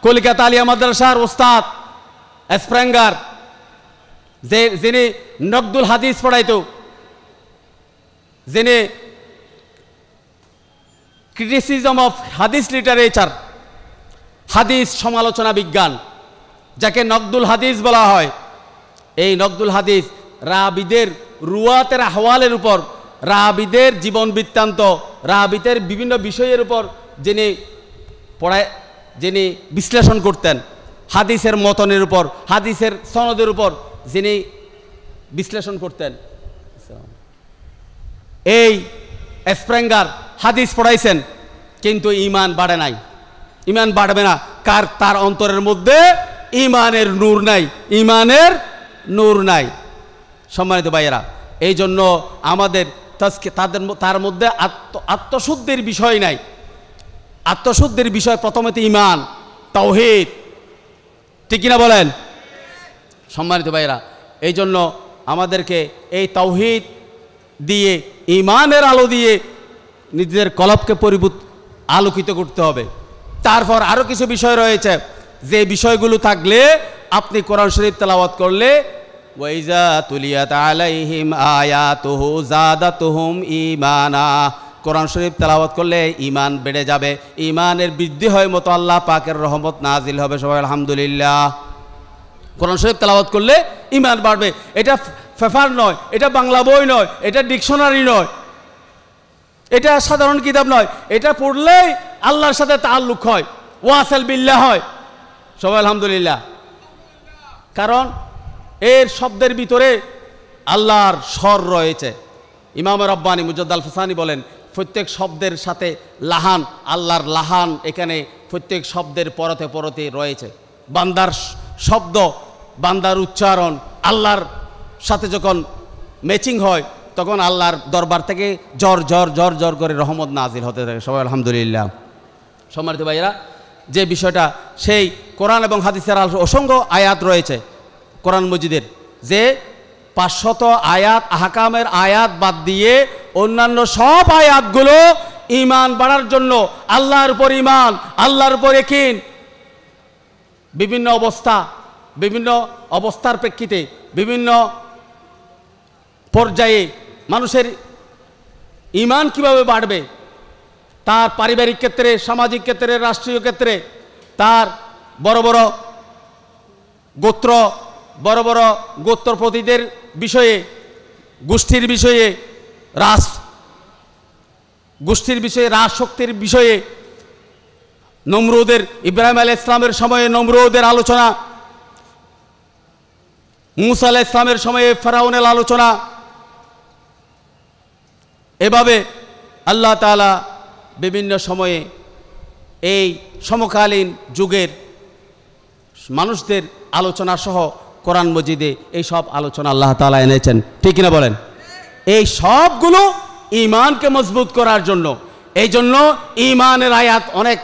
Speaker 1: কলকাতা আলিয়া মাদ্রাসার ওস্তাদ স্প্রেঙ্গার, যিনি নকদুল হাদিস পড়াইতো, যিনি ক্রিটিসিজম অফ হাদিস লিটারেচার, হাদিস সমালোচনা বিজ্ঞান, যাকে নকদুল হাদিস বলা হয়। এই নকদুল হাদিস রাবিদের রুয়াতের আহওয়ালের উপর, রাবিদের জীবন বৃত্তান্ত, রাবিদের বিভিন্ন বিষয়ের উপর যিনি বিশ্লেষণ করতেন, হাদিসের মতনের উপর, হাদিসের সনদের উপর যিনি বিশ্লেষণ করতেন। এই স্প্রেঙ্গার হাদিস পড়াইছেন, কিন্তু ঈমান বাড়ে নাই। ঈমান বাড়বে না, তার অন্তরের মধ্যে ঈমানের নূর নাই, ঈমানের নূর নাই। সম্মানিত ভাইয়েরা, এই জন্য আমাদের তার মধ্যে আত্মশুদ্ধির বিষয় নাই। আত্মশুদ্ধির বিষয় প্রথমত ঈমান, তাওহীদ, ঠিক কিনা বলেন সম্মানিত ভাইরা? এই জন্য আমাদেরকে এই তাওহীদ দিয়ে, ঈমানের আলো দিয়ে নিজেদের কলবকে আলোকিত করতে হবে। তারপর আরও কিছু বিষয় রয়েছে, যে বিষয়গুলো থাকলে আপনি কোরআন শরীফ তেলাওয়াত করলে ওয়াইজা তুলিয়াত আলাইহিম আয়াতুহু যাদাতুহুম ঈমানা, কোরআন শরীফ তেলাওয়াত করলে ঈমান বেড়ে যাবে, ঈমানের বৃদ্ধি হয় মতো আল্লাহ পাকের রহমত নাজিল হবে। সবাই আলহামদুলিল্লাহ। কোরআন শরীফ তেলাওয়াত করলে ঈমান বাড়বে। এটা পেপার নয়, এটা বাংলা বই নয়, এটা ডিকশনারি নয়, এটা সাধারণ কিতাব নয়। এটা পড়লেই আল্লাহর সাথে তাআল্লুক হয়, ওয়াসাল বিল্লাহ হয়। সবাই আলহামদুলিল্লাহ। কারণ এর শব্দের ভিতরে আল্লাহর স্বর রয়েছে। ইমাম রব্বানী মুজাদ্দিদ আল ফাসানি বলেন, প্রত্যেক শব্দের সাথে লাহান, আল্লাহর লাহান এখানে প্রত্যেক শব্দের পরতে পরতে রয়েছে। বান্দার শব্দ, বান্দার উচ্চারণ আল্লাহর সাথে যখন ম্যাচিং হয়, তখন আল্লাহর দরবার থেকে জ্বর জ্বর জ্বর জ্বর করে রহমত নাজিল হতে থাকে। সবাই আলহামদুলিল্লাহ। সম্মানিত ভাইয়েরা, যে বিষয়টা সেই কোরআন এবং হাদিসের অসংখ্য আয়াত রয়েছে কোরআন মজিদের, যে 500 আয়াত, আহকামের আয়াত বাদ দিয়ে অন্যান্য সব আয়াতগুলো ঈমান বাড়ার জন্য, আল্লাহর উপর ঈমান, আল্লাহর উপর ইয়াকিন, বিভিন্ন অবস্থার প্রেক্ষিতে, বিভিন্ন পর্যায়ে মানুষের ঈমান কিভাবে বাড়বে, তার পারিবারিক ক্ষেত্রে, সামাজিক ক্ষেত্রে, রাষ্ট্রীয় ক্ষেত্রে, তার বড় বড় গোত্রপতিদের বিষয়ে, গোষ্ঠীর বিষয়ে, রাজশক্তির বিষয়ে, নমরুদের, ইব্রাহিম আলাইহিস সালামের সময়ে নমরুদের আলোচনা, মুসা আলাইহিস সালামের সময়ে ফেরাউনের আলোচনা। এভাবে আল্লাহ তাআলা বিভিন্ন সময়ে এই সমকালীন যুগের মানুষদের আলোচনা সহ কোরআন মজিদে এই সব আলোচনা আল্লাহ তাআলা এনেছেন, ঠিক কিনা বলেন? এই সবগুলো ঈমানকে মজবুত করার জন্য। এই জন্য ঈমানের আয়াত অনেক,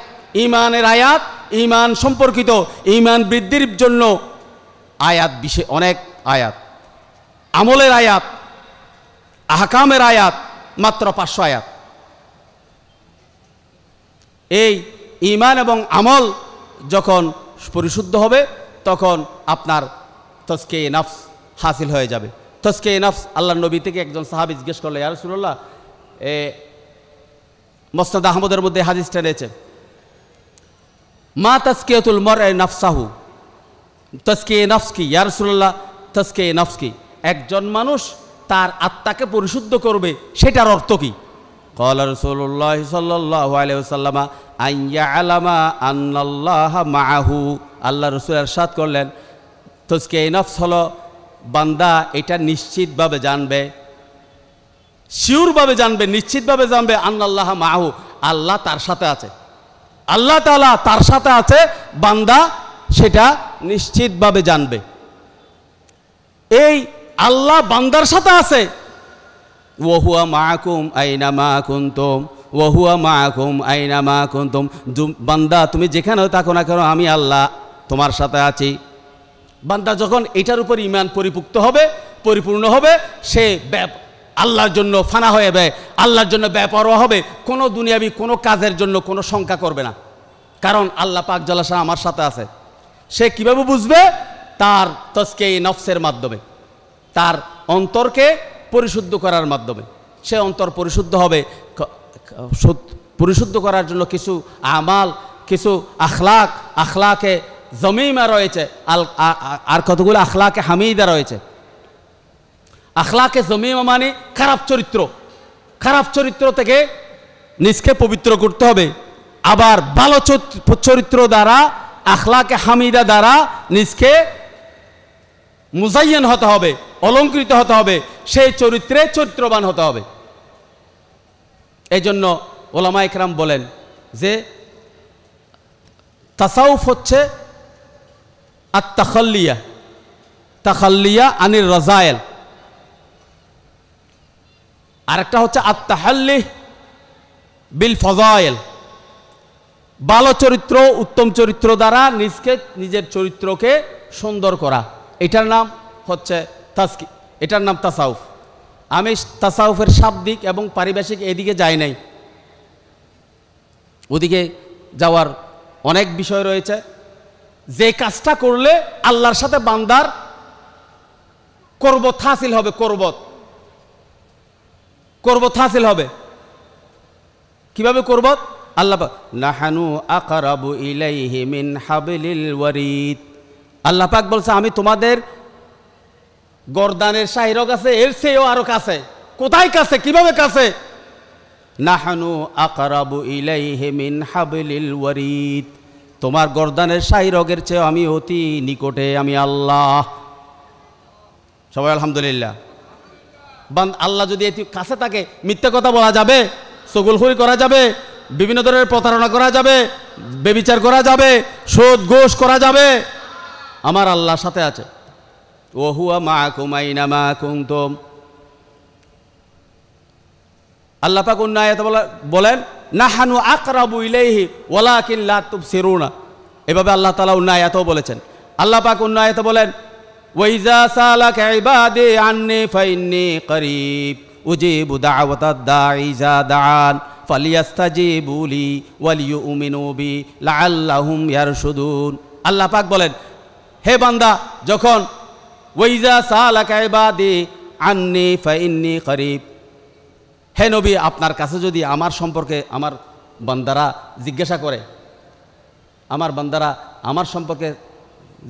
Speaker 1: ঈমানের আয়াত, ঈমান সম্পর্কিত, ঈমান বৃদ্ধির জন্য আয়াত বিশেষ অনেক আয়াত, আমলের আয়াত, আহকামের আয়াত মাত্র 500 আয়াত। এই ঈমান এবং আমল যখন পরিশুদ্ধ হবে, তখন আপনার তাজকিয়ে নফস হাসিল হয়ে যাবে। তাজকিয়ে নফস, আল্লাহর নবী থেকে একজন সাহাবী জিজ্ঞেস করলো, ইয়া রাসূলুল্লাহ, মুসনাদ আহমদের মধ্যে হাদিসটা রয়েছে, মা তাজকিয়াতুল মারই নফসাহু, তাজকিয়ে নফস কি ইয়া রাসূলুল্লাহ? তাজকিয়ে নফস কি? একজন মানুষ তার আত্মাকে পরিশুদ্ধ করবে, সেটার অর্থ কি? ক্বালা রাসূলুল্লাহ সাল্লাল্লাহু আলাইহি ওয়াসাল্লাম আন ইয়ালামা আন্নাল্লাহা মাআহু। আল্লাহ রাসূল ইরশাদ করলেন, তাজকিয়ে নফস হলো বান্দা এটা নিশ্চিতভাবে জানবে, শিওরভাবে জানবে, নিশ্চিতভাবে জানবে, আন্নাল্লাহা মাআহু, আল্লাহ তার সাথে আছে, আল্লাহ তাআলা তার সাথে আছে, বান্দা সেটা নিশ্চিতভাবে জানবে। এই আল্লাহ বান্দার সাথে আছে, ওয়াহুয়া মাআকুম আইনামা কুনতুম, ওয়াহুয়া মাআকুম আইনামা কুনতুম, বান্দা তুমি যেখানেও থাকো না কেন, আমি আল্লাহ তোমার সাথে আছি। বান্দা যখন এটার উপর ঈমান পরিপুক্ত হবে, পরিপূর্ণ হবে, সে আল্লাহর জন্য ফানা হয়ে যাবে, আল্লাহর জন্য বেপরোয়া হবে, কোনো দুনিয়াবি কোনো কাজের জন্য কোনো শঙ্কা করবে না, কারণ আল্লাহ পাক জাল্লা আমার সাথে আছে। সে কিভাবে বুঝবে? তার তাজকিয়ে নফসের মাধ্যমে, তার অন্তরকে পরিশুদ্ধ করার মাধ্যমে। সে অন্তর পরিশুদ্ধ হবে। পরিশুদ্ধ করার জন্য কিছু আমাল, কিছু আখলাকে জমিমা রয়েছে, আর কতগুলো আখলাকে হামিদা রয়েছে। আখলাকে জমিমা মানে খারাপ চরিত্র, খারাপ চরিত্র থেকে নিজকে পবিত্র করতে হবে। আবার ভালো চরিত্র দ্বারা, আখলাকে হামিদা দ্বারা নিজকে মুজাইয়ান হতে হবে, অলঙ্কৃত হতে হবে, সেই চরিত্রে চরিত্রবান হতে হবে। এই জন্য ওলামা ইকরাম বলেন যে তাসাউফ হচ্ছে আত-তাখাল্লিয়া, তাখাল্লিয়া আনির রাজায়েল। আরেকটা হচ্ছে আত-তাহাল্লি বিল ফাযাইল, ভালো চরিত্র উত্তম চরিত্র দ্বারা নিজের চরিত্রকে সুন্দর করা, এটার নাম হচ্ছে এটার নাম তাসাউফ। আমি তাসাউফের শাব্দিক এবং পারিভাষিক এদিকে যাই নাই, ওদিকে যাওয়ার অনেক বিষয় রয়েছে। যে কাজটা করলে আল্লাহর সাথে বান্দার করবত হাসিল হবে, করবত হাসিল হবে। কিভাবে করবত? আল্লাহ নাহানু আকরাবু ইলাইহি মিন হাবলিল ওয়ারিদ, আল্লাহ পাক বলছে আমি তোমাদের গর্দানের শাহিরক আছে এর চেয়েও আরো কাছে। কোথায় কাছে? কিভাবে কাছে? নাহানু আকরাবু ইলাইহি মিন হাবলিল ওয়ারিদ, তোমার গর্দানের শাহিরগের চেয়ে আমি অতি নিকটে, আমি আল্লাহ। সবাই আলহামদুলিল্লাহ। আল্লাহ যদি এটি কাছে থাকে, মিথ্যা কথা বলা যাবে, চগলখড়ি করা যাবে, বিভিন্ন ধরনের প্রতারণা করা যাবে, বেবিচার করা যাবে, সুদ ঘুষ করা যাবে। আমার আল্লাহর সাথে আছে। ওয়া হুয়া মাআকুম আইনামা কুনতুম। আল্লাহ পাক অন্য আয়াতে বলেন নাহানু আকরাবু ইলাইহি ওয়ালাকিন লা তুবসিরুনা। এভাবে আল্লাহ তাআলা অন্য আয়াতেও বলেছেন। আল্লাহ পাক অন্য আয়াতে বলেন ওয়াইজা সালাকা ইবাদি আন্নী ফাইন্নী করিব উজিবু দাওয়াতাদ দাঈ ইযা দাআন ফালিয়াস্তাজিবু লি ওয়ালিয়ুমিনু বি লাআল্লাহুম ইয়ারশুদুন। আল্লাহ পাক বলেন হে বান্দা, যখন ওয়াইজা সালাকা ইবাদি আন্নী ফাইন্নী করিব, হে নবী আপনার কাছে যদি আমার সম্পর্কে আমার বান্দারা জিজ্ঞাসা করে, আমার বান্দারা আমার সম্পর্কে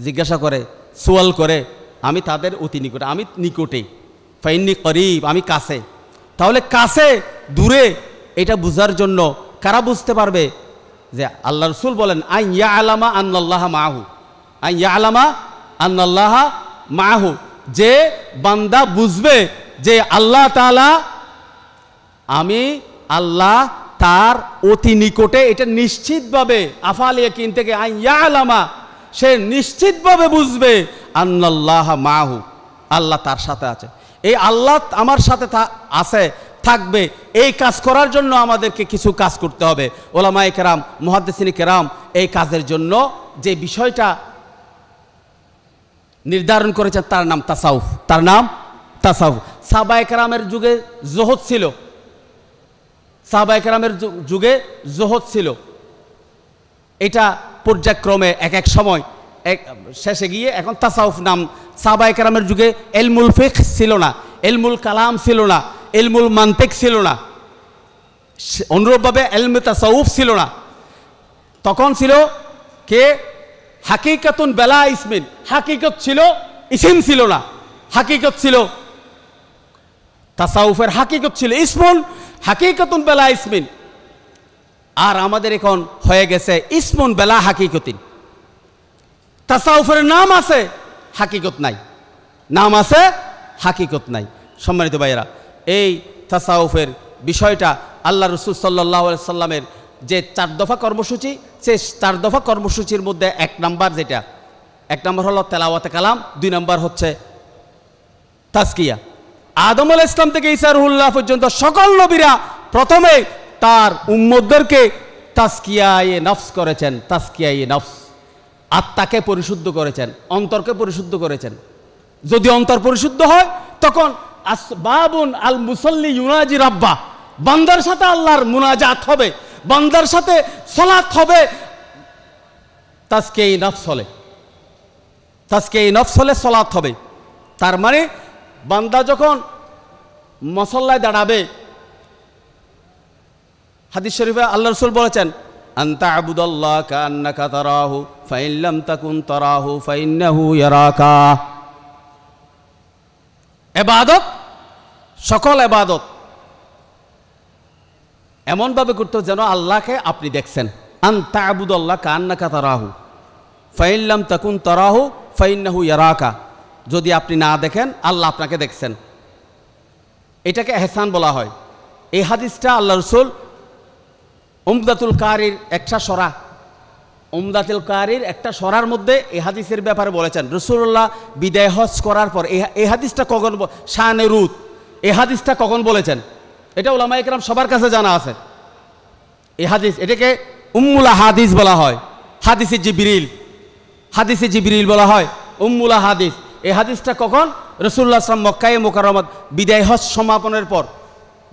Speaker 1: জিজ্ঞাসা করে, সোয়াল করে, আমি তাদের অতি নিকটে, আমি নিকটে, ফাইন্নি করিব, আমি কাছে। তাহলে কাছে দূরে এটা বুঝার জন্য কারা বুঝতে পারবে? যে আল্লাহ রসুল বলেন আই ইয়ালামা আন্নাল্লাহা মাহু, আই ইয়ালামা আন্নাল্লাহা মাহু, যে বান্দা বুঝবে যে আল্লাহ তাআলা, আমি আল্লাহ তার অতি নিকটে, এটা নিশ্চিতভাবে আফাল ইয়াকিন থেকে আই ইয়ালামা, সে নিশ্চিতভাবে বুঝবে আন্নাল্লাহা মাহু, আল্লাহ তার সাথে আছে। এই আল্লাহ আমার সাথে আছে, থাকবে, এই কাজ করার জন্য আমাদেরকে কিছু কাজ করতে হবে। ওলামায়ে কেরাম, মুহাদ্দিসিনে কেরাম এই কাজের জন্য যে বিষয়টা নির্ধারণ করেছেন তার নাম তাসাউফ, তার নাম তাসাউফ। সাহাবায়ে কেরামের যুগে জোহদ ছিল, সাহাবায়ে কেরামের যুগে জোহদ ছিল। এটা পর্যায়ক্রমে এক এক সময় শেষে গিয়ে এখন তাসাউফ নাম। সাহাবায়ে কেরামের যুগে ইলমুল ফিকহ ছিল না, ইলমুল কালাম ছিল না, ইলমুল মানতিক ছিল না, অনুরূপভাবে ইলমে তাসাউফ ছিল না। তখন ছিল কে হাকিকাতুন বেলা ইসমিন, হাকিকত ছিল, ইসিম ছিল না। হাকিকত ছিল, তাসাউফের হাকিকত ছিল ইসমুন, হাকিকাতুন বেলা ইসমিন। আর আমাদের এখন হয়ে গেছে ইসমুন বেলা হাকিকতিন। তাসাউফের নাম আছে, হাকিকত নাই, নাম আছে, হাকিকত নাই। সম্মানিত ভাইয়েরা, এই তাসাউফের বিষয়টা আল্লাহ রসুল সাল্লাল্লাহু আলাইহি সাল্লামের যে 4 দফা কর্মসূচি, সে 4 দফা কর্মসূচির মধ্যে 1 নাম্বার, যেটা 1 নাম্বার হলো তেলাওয়াতে কালাম, 2 নাম্বার হচ্ছে তাজকিয়া। আদম আলাইহিস সালাম থেকে ঈসা রুহুল্লাহ পর্যন্ত সকল নবীরা প্রথমে তার উম্মতদেরকে তাজকিয়ায়ে নফস করেছেন। তাজকিয়ায়ে নফস, আত্মাকে পরিশুদ্ধ করেছেন, অন্তরকে পরিশুদ্ধ করেছেন। যদি অন্তর পরিশুদ্ধ হয় তখন আসবাবুন আল মুসাল্লি ইউনাজি রাব্বা, বান্দার সাথে আল্লাহর মুনাজাত হবে, বান্দার সাথে সালাত হবে। তাজকিয়ায়ে নফস হলে, তাজকিয়ায়ে নফস হলে সালাত হবে। তার মানে বান্দা যখন মুসল্লায় দাঁড়াবে, হাদিস শরীফে আল্লাহ রাসূল বলেছেন আনতা আবুদাল্লাহ কান্নাকা তারাহু ফাইন লাম তাকুন তারাহু ফাইন্নাহু ইয়ারাকা। ইবাদত, সকল ইবাদত এমনভাবে করতে যেন আল্লাহকে আপনি দেখছেন। আনতা আবুদাল্লাহ কান্নাকা তারাহু ফাইন লাম তাকুন তারাহু ফাইন্নাহু ইয়ারাকা। যদি আপনি না দেখেন, আল্লাহ আপনাকে দেখছেন, এটাকে ইহসান বলা হয়। এই হাদিসটা আল্লাহ রাসূল উমদাতুল কারির একটা সরা, উমদাতুল কারির একটা সরার মধ্যে এই হাদিসের ব্যাপারে বলেছেন। রাসূলুল্লাহ বিদায় হজ করার পর এই হাদিসটা কখন শানে রুত, এই হাদিসটা কখন বলেছেন? এটা উলামায়ে কেরাম সবার কাছে জানা আছে। এই হাদিস, এটাকে উম্মুল হাদিস বলা হয়, হাদিসে জিবরিল বলা হয়, উম্মুল হাদিস। এই হাদিসটা কখন? রাসূলুল্লাহ সাল্লাল্লাহু আলাইহি ওয়াসাল্লাম মক্কায়ে মুকাররমাত বিদায় হজ সমাপনের পর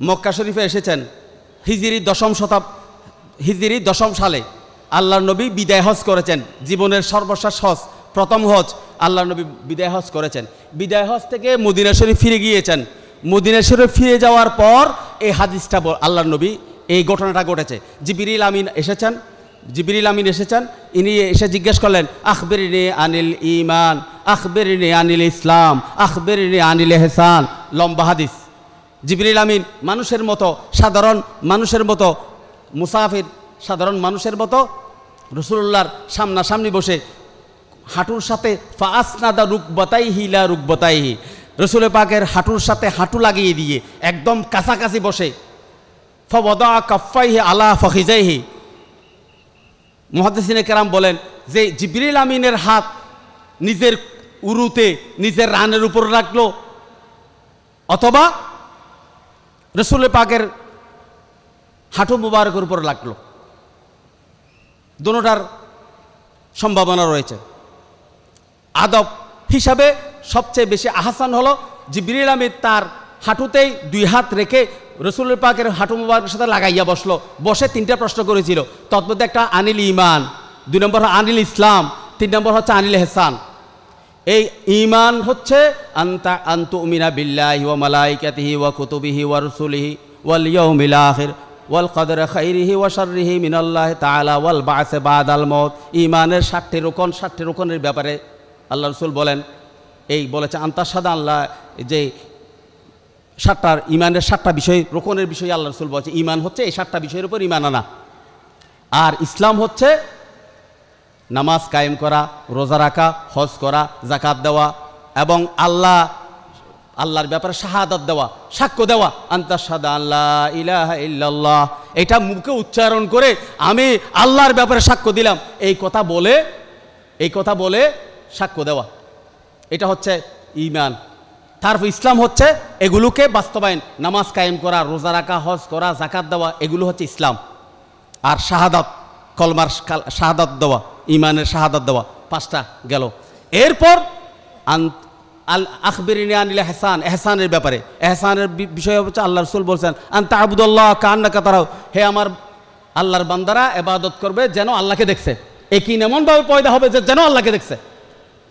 Speaker 1: মক্কা শরীফে এসেছেন। হিজরি 10 সালে আল্লাহর নবী বিদায় হজ করেছেন। জীবনের সর্বশেষ হজ, প্রথম হজ আল্লাহর নবী বিদায় হজ করেছেন। বিদায় হজ থেকে মদিনা শরীফ ফিরে গিয়েছেন। মদিনা শরীফ ফিরে যাওয়ার পর এই হাদিসটা আল্লাহর নবী, এই ঘটনাটা ঘটেছে। জিবরিল আমিন এসেছেন। ইনি এসে জিজ্ঞেস করলেন, আখবিরনি আনিল ঈমান, আখবিরনি আনিল ইসলাম, আখবিরনি আনিল ইহসান। লম্বা হাদিস। জিবরিল আমিন মানুষের মতো, সাধারণ মানুষের মতো, মুসাফির সাধারণ মানুষের মতো রাসূলুল্লাহর সামনাসামনি বসে হাঁটুর সাথে ফাসনাদা রুকবাতাইহি লা রুকবাতাইহি, রাসূল পাকের হাঁটুর সাথে হাঁটু লাগিয়ে দিয়ে একদম কাছাকাছি বসে ফাওয়াদা কাফাইহি আলা ফাখিজাইহি। মুহাদ্দিসিনে কেরাম বলেন যে জিবরিল আমিনের হাত নিজের উরুতে, নিজের রানের উপর রাখলো, অথবা রাসূল পাকের হাঁটু মুবারকের উপর লাগলো। দুটোটার সম্ভাবনা রয়েছে। আদব হিসাবে সবচেয়ে বেশি আহসান হলো জিবরিল আমিন তার হাঁটুতেই 2 হাত রেখে রাসূল পাকের হাঁটু মুবারকের সাথে লাগাইয়া বসলো। বসে 3টা প্রশ্ন করেছিল। তৎমধ্যে একটা আনিল ঈমান, 2 নম্বর আনিল ইসলাম, 3 নম্বর হচ্ছে আনিল ইহসান। এই ঈমান হচ্ছে আনতুমিনা বিল্লাহি ওয়া মালাইকাতিহি ওয়া কুতুবিহি ওয়া রাসূলিহি ওয়াল ইয়াউমিল আখির ওয়াল কদর খাইরিহি ওয়া শাররিহি মিনাল্লাহি তাআলা ওয়াল বা'স বাদাল মউত। ঈমানের 60টি রুকন, 60টি রুকনের ব্যাপারে আল্লাহ রাসূল বলেন, এই বলেছে আনতাশহাদা আল্লাহ, যে 7টা ঈমানের 7টা বিষয়, রুকনের বিষয় আল্লাহ রাসূল বলেছে। ঈমান হচ্ছে এই 7টা বিষয়ের উপর ঈমান আনা। আর ইসলাম হচ্ছে নামাজ কায়েম করা, রোজা রাখা, হজ করা, যাকাত দেওয়া এবং আল্লাহর ব্যাপারে শাহাদাত দেওয়া, সাক্ষ্য দেওয়া। আনতাশহাদা আল্লাহ ইলাহা ইল্লাল্লাহ, এটা মুখে উচ্চারণ করে আমি আল্লাহর ব্যাপারে সাক্ষ্য দিলাম, এই কথা বলে সাক্ষ্য দেওয়া, এটা হচ্ছে ঈমান। তারপর ইসলাম হচ্ছে এগুলোকে বাস্তবায়ন, নামাজ কায়েম করা, রোজা রাখা, হজ করা, যাকাত দেওয়া, এগুলো হচ্ছে ইসলাম। আর শাহাদাত, কলমার শাহাদাত দেওয়া, ঈমানের শাহাদাত দেওয়া, 5টা গেল। এরপর আখবিরনি আনিল ইহসান, এহসানের ব্যাপারে। এহসানের বিষয় হচ্ছে আল্লাহ রাসূল বলছেন আনতা আবুদুল্লাহ কান্নাকা তারাও, হে আমার আল্লাহর বান্দারা ইবাদত করবে যেন আল্লাহকে দেখছে। একই এমনভাবে পয়দা হবে যে যেন আল্লাহকে দেখছে।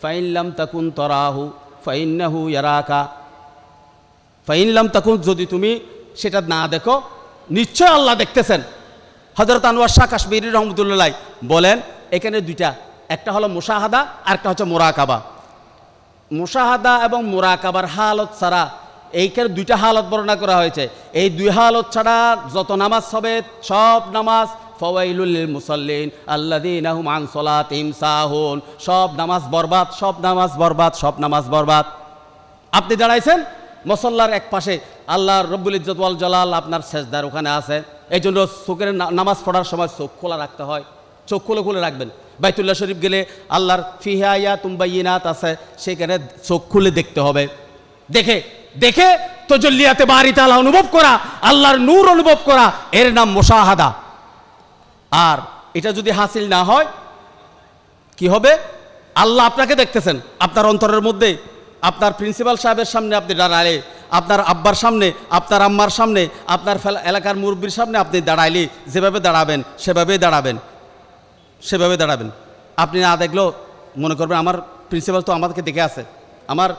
Speaker 1: ফাইন লাম তাকুন তারাহু ফাইন্নাহু ইয়ারাকা, ফাইন লাম তাকুন, যদি তুমি সেটা না দেখো নিশ্চয় আল্লাহ দেখতেছেন। হযরত আনোয়ার শাহ কাশ্মীরি রহমতুল্লাহ বলেন এখানে 2টা, একটা হলো মুশাহাদা আর একটা হচ্ছে মুরাকাবা। মুশাহাদা এবং মুরাকাবার হালত ছাড়া, এইখানে 2টা হালত বর্ণনা করা হয়েছে। এই 2 হালত ছাড়া যত নামাজ হবে সব নামাজ ফাওয়াইলুল লিল মুসাল্লিন আল্লাযীনা হুম আন সালাতিহিম সাহুন, সব নামাজ বরবাদ, সব নামাজ বরবাদ, সব নামাজ বরবাদ। আপনি দাঁড়াইছেন মুসাল্লার এক পাশে, আল্লাহ রব্বুল ইজ্জত ওয়াল জালাল আপনার সেজদার ওখানে আছে। এই জন্য চোখের নামাজ পড়ার সময় চোখ খোলা রাখতে হয়, চোখ খুলে রাখবেন। বাইতুল্লাহ শরীফ গেলে আল্লাহর ফিহা আয়াতুম বাইয়িনাত আছে, সেখানে চোখ খুলে দেখতে হবে। দেখে তাজাল্লিয়াতে বারি তাআলা অনুভব করা, আল্লাহর নূর অনুভব করা, এর নাম মুশাহাদা। আর এটা যদি হাসিল না হয় কি হবে? আল্লাহ আপনাকে দেখতেছেন আপনার অন্তরের মধ্যে। আপনার প্রিন্সিপাল সাহেবের সামনে আপনি দাঁড়ালে, আপনার আব্বার সামনে, আপনার আম্মার সামনে, আপনার এলাকার মুরব্বির সামনে আপনি দাঁড়াইলে যেভাবে দাঁড়াবেন সেভাবে দাঁড়াবেন। আপনি না দেখলেও মনে করবেন আমার প্রিন্সিপাল তো আমাকে দেখে আছে, আমার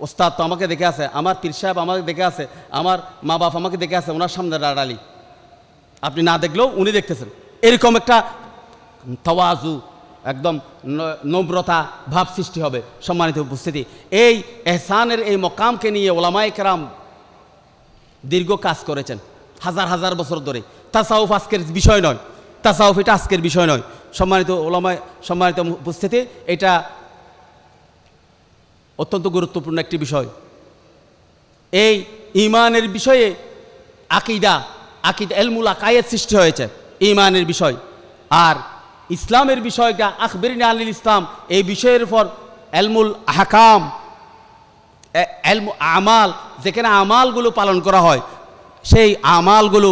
Speaker 1: ওস্তাদ তো আমাকে দেখে আছে, আমার পীর সাহেব আমাকে দেখে আছে, আমার মা বাপ আমাকে দেখে আছে, ওনার সামনে দাঁড়ালি আপনি না দেখলেও উনি দেখতেছেন। এরকম একটা তাওয়াজু, একদম নম্রতা ভাব সৃষ্টি হবে। সম্মানিত উপস্থিতি, এই এহসানের এই মকামকে নিয়ে ওলামায়ে কেরাম দীর্ঘ কাজ করেছেন, হাজার বছর ধরে। তাসাউফ আজকের বিষয় নয়, তাসাউফ এটা আজকের বিষয় নয়। সম্মানিত উপস্থিতি, এটা অত্যন্ত গুরুত্বপূর্ণ একটি বিষয়। এই ঈমানের বিষয়ে আকিদা ইলমুল আকায়েদ সৃষ্টি হয়েছে, ঈমানের বিষয়। আর ইসলামের বিষয়টা আখবিরনি আনিল ইসলাম, এই বিষয়ের উপর ইলমুল আহকাম, ইলমু আমাল, যেখানে আমালগুলো পালন করা হয়, সেই আমালগুলো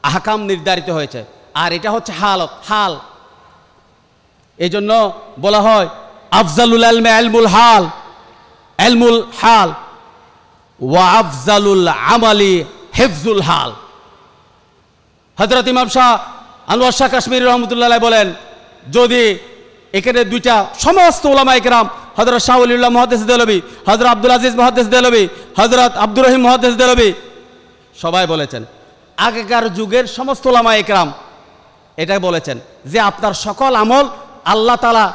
Speaker 1: আহকাম নির্ধারিত হয়েছে। আর এটা হচ্ছে হাল। এই জন্য বলা হয় আফজালুল ইলমি ইলমুল হাল ওয়া আফজালুল আমালি হিফজুল হাল। হযরত ইমাম শাহ আনোয়ার শাহ কাশ্মীরি রহমতুল্লাহ আলাইহি বলেন, যদি এখানে দুইটা সমস্ত উলামায়ে কেরাম, হযরত শাহ ওলিউল্লাহ মুহাদ্দিস দেহলভী, হযরত আব্দুল আজিজ মুহাদ্দিস দেহলভী, হযরত আব্দুর রহিম মুহাদ্দিস দেহলভী সবাই বলেছেন, আগেকার যুগের সমস্ত উলামায়ে কেরাম এটাই বলেছেন যে আপনার সকল আমল আল্লাহ তাআলা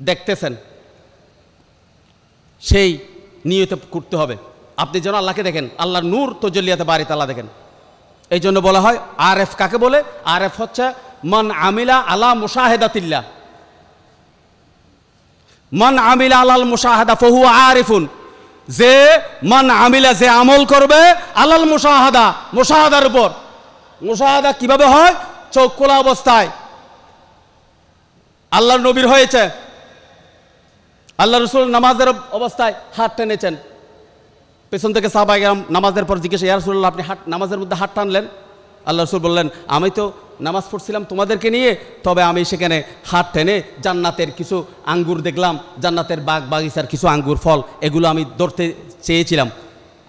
Speaker 1: দেখতেছেন, সেই নিয়ত করতে হবে। আপনি যেন আল্লাহকে দেখেন, আল্লাহর নূর তাজাল্লিয়াতে বারি তাআলা দেখেন। এই জন্য বলা হয় আরেফ কাকে বলে? আরেফ হচ্ছে মান আমিলা আলা মুশাহাদাতিল্লাহ, মান আমিলা আলাল মুশাহাদা ফাহুয়া আরিফুন। যে মান আমিলা, যে আমল করবে আলাল মুশাহাদা, মুশাহাদার উপর। মুশাহাদা কিভাবে হয়? চোখ খোলা অবস্থায় আল্লাহর নবীর হয়েছে, আল্লাহ রাসূল নামাজের অবস্থায় হাত টেনেছেন, পেছন থেকে সাহাবায়ে কেরাম নামাজের পর জিজ্ঞেস, ইয়া রাসূলুল্লাহ আপনি নামাজের মধ্যে হাত টানলেন? আল্লাহ রাসূল বললেন, আমি তো নামাজ পড়ছিলাম তোমাদেরকে নিয়ে, তবে আমি সেখানে হাত টেনে জান্নাতের কিছু আঙ্গুর দেখলাম, জান্নাতের বাগিচার কিছু আঙ্গুর ফল, এগুলো আমি ধরতে চেয়েছিলাম,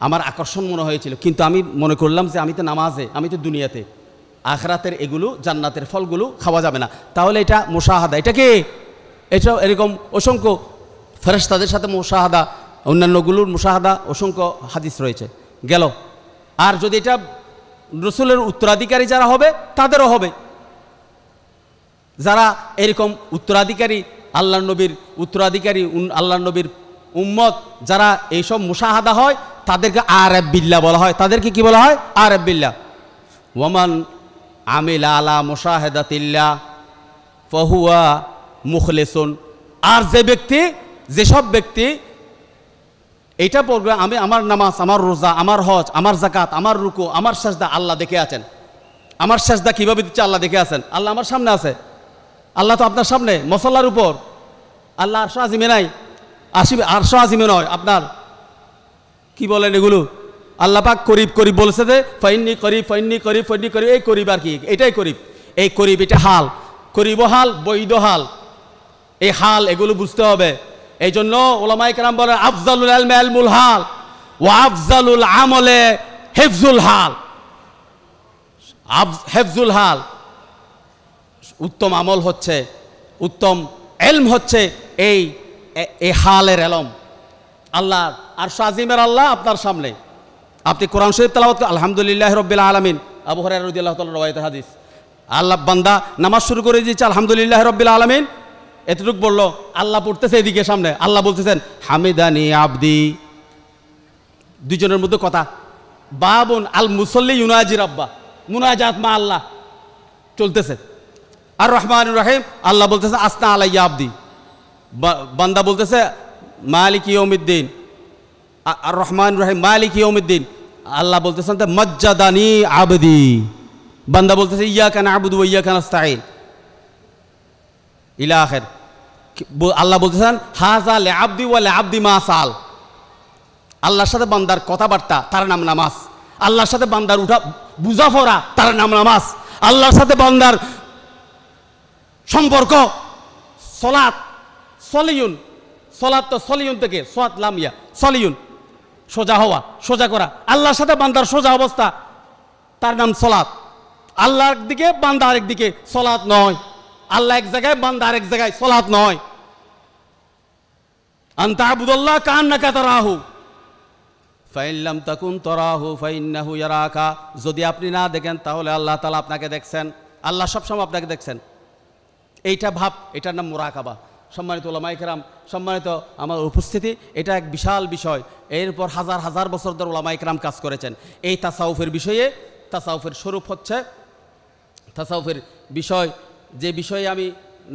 Speaker 1: আমার আকর্ষণ মনে হয়েছিল, কিন্তু আমি মনে করলাম যে আমি তো নামাজে, আমি তো দুনিয়াতে, আখিরাতের এগুলো জান্নাতের ফলগুলো খাওয়া যাবে না। তাহলে এটা মুশাহাদা। এটা কি? এটা এরকম অসংখ্য ফেরেশতাদের সাথে মুশাহাদা, অন্যান্যগুলোর মুশাহাদা, অসংখ্য হাদিস রয়েছে গেল। আর যদি এটা রাসূলের উত্তরাধিকারী যারা হবে তাদেরও হবে, যারা এরকম উত্তরাধিকারী, আল্লাহর নবীর উত্তরাধিকারী, আল্লাহর নবীর উম্মত যারা এইসব মুশাহাদা হয় তাদেরকে আরেফ বিল্লাহ বলা হয়। তাদেরকে কি বলা হয়? আরেফ বিল্লাহ। ওয়ামান আমিলা আলা মুশাহাদাতিল্লাহ ফাহুয়া মুখলিসুন। আর যেসব ব্যক্তি এটা পড়বে, আমি আমার নামাজ, আমার রোজা, আমার হজ, আমার যাকাত, আমার রুকু, আমার সাজদা আল্লাহ দেখে আছেন। আমার সাজদা কিভাবে দিচ্ছে আল্লাহ দেখে আছেন। আল্লাহ আমার সামনে আছে, আল্লাহ তো আপনার সামনে মুসল্লার উপর। আল্লাহ আরশ আজিমে নাই, আরশ আজিমে নয়, আপনার কি বলেন এগুলো, আল্লাহ পাক করিব বলছে যে ফাইন্নি করিব, এই করিব আর কি, এটাই করিব, এই করিব, এটা হাল, করিব হাল, বৈধ হাল, এই হাল এগুলো বুঝতে হবে। এই জন্য উলামায়ে কেরাম বলেন আফজালুল ইলমি ইলমুল হাল ওয়া আফজালুল আমলে হিফজুল হাল। হিফজুল হাল, উত্তম আমল হচ্ছে, উত্তম ইলম হচ্ছে এই হালের ইলম। আল্লাহ আরশ আজিমের আল্লাহ আপনার সামনে, আপনি কোরআন শরীফ তেলাওয়াত করেন, আলহামদুলিল্লাহি রাব্বিল আলামিন, আবু হুরায়রা রাদিয়াল্লাহু তাআলা রওয়ায়াত হাদিস। আল্লাহ বান্দা নামাজ শুরু করে দিয়েছে আলহামদুলিল্লাহি রাব্বিল আলামিন, এতটুকু বললো, আল্লাহ পড়তেছে এদিকে সামনে, আল্লাহ বলতেছেন হামিদানি আবদি। দুজনের মধ্যে কথা, বাবুন আল মুসল্লি ইউনাজি রাব্বা, মুনাজাত মা আল্লাহ চলতেছে। আর রহমানুর রহিম, আল্লাহ বলতেছে আসনা আলাইয়া আবদি, বান্দা বলতেছে মালিক ইয়াউমিদ্দিন। আর রহমানুর রহিম মালিক ইয়াউমিদ্দিন, আল্লাহ বলতেছেন মজ্জাদানি আবদি, বান্দা বলতেছে ইয়াকা না'বুদু ওয়া ইয়াকা নাস্তাঈন ইলা আখির। আল্লাহ বলতেছেন হাযা লিআবদি ওয়া লিআবদি মা সাল। আল্লাহর সাথে বান্দার কথাবার্তা, তার নাম নামাজ। আল্লাহর সাথে বান্দার উঠা বুঝাফরা, তার নাম নামাজ। আল্লাহর সাথে বান্দার সম্পর্ক সলাত, সলিউন, সলাত তো সলিউন থেকে সোয়াত লামিয়া, সলিউন সোজা হওয়া, সোজা করা। আল্লাহর সাথে বান্দার সোজা অবস্থা, তার নাম সলাত। আল্লাহর দিকে বান্দা আরেক দিকে, সলাত নয়। আল্লাহ এক জায়গায়, বান্দা আরেক জায়গায়, সলাত নয়। আনতা আবুদুল্লাহ কান্নাকা তারাহু ফাইন লাম তাকুন তারাহু ফাইন্নাহু ইয়ারাকা। যদি আপনি না দেখেন তাহলে আল্লাহ তাআলা আপনাকে দেখছেন। আল্লাহ সবসময় আপনাকে দেখছেন, এইটা ভাব, এটার নাম মুরাকাবা। সম্মানিত উলামায়ে কেরাম, সম্মানিত আমার উপস্থিতি, এটা এক বিশাল বিষয়। এরপর হাজার হাজার বছর ধরে উলামায়ে কেরাম কাজ করেছেন এই তাসাউফের বিষয়ে। তাসাউফের স্বরূপ হচ্ছে, তাসাউফের বিষয়, যে বিষয়ে আমি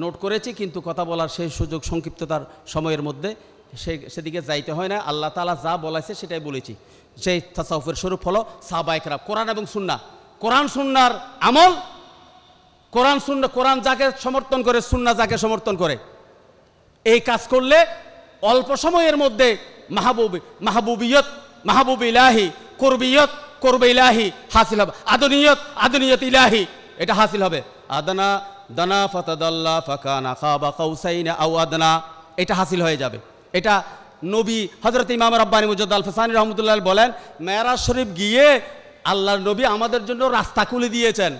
Speaker 1: নোট করেছি, কিন্তু কথা বলার সেই সুযোগ সংক্ষিপ্ততার সময়ের মধ্যে সেদিকে যাইতে হয় না। আল্লাহ তাআলা যা বলেছে সেটাই বলেছি। সেই তাসাউফের স্বরূপ হলো সাহাবায়ে কেরাম, কোরআন এবং সুন্নাহ, কোরআন সুন্নাহর আমল, কোরআন সুন্নাহ, কোরআন যাকে সমর্থন করে, সুন্নাহ যাকে সমর্থন করে, এই কাজ করলে অল্প সময়ের মধ্যে মাহবুব ইলাহি, কুরবিয়ত কুরবে ইলাহি হাসিল হবে, আদনিয়ত ইলাহি এটা হাসিল হবে। আদনা দানা ফাতাদাল্লা ফাকানা খাবা কাউসাইনা আও আদনা, এটা হাসিল হয়ে যাবে। এটা নবী হযরত ইমাম রাব্বানী মুজাদ্দিদ আল ফাসানি রাহমাতুল্লাহ বলেন, মেরাজ শরীফ গিয়ে আল্লাহর নবী আমাদের জন্য রাস্তা খুলে দিয়েছেন।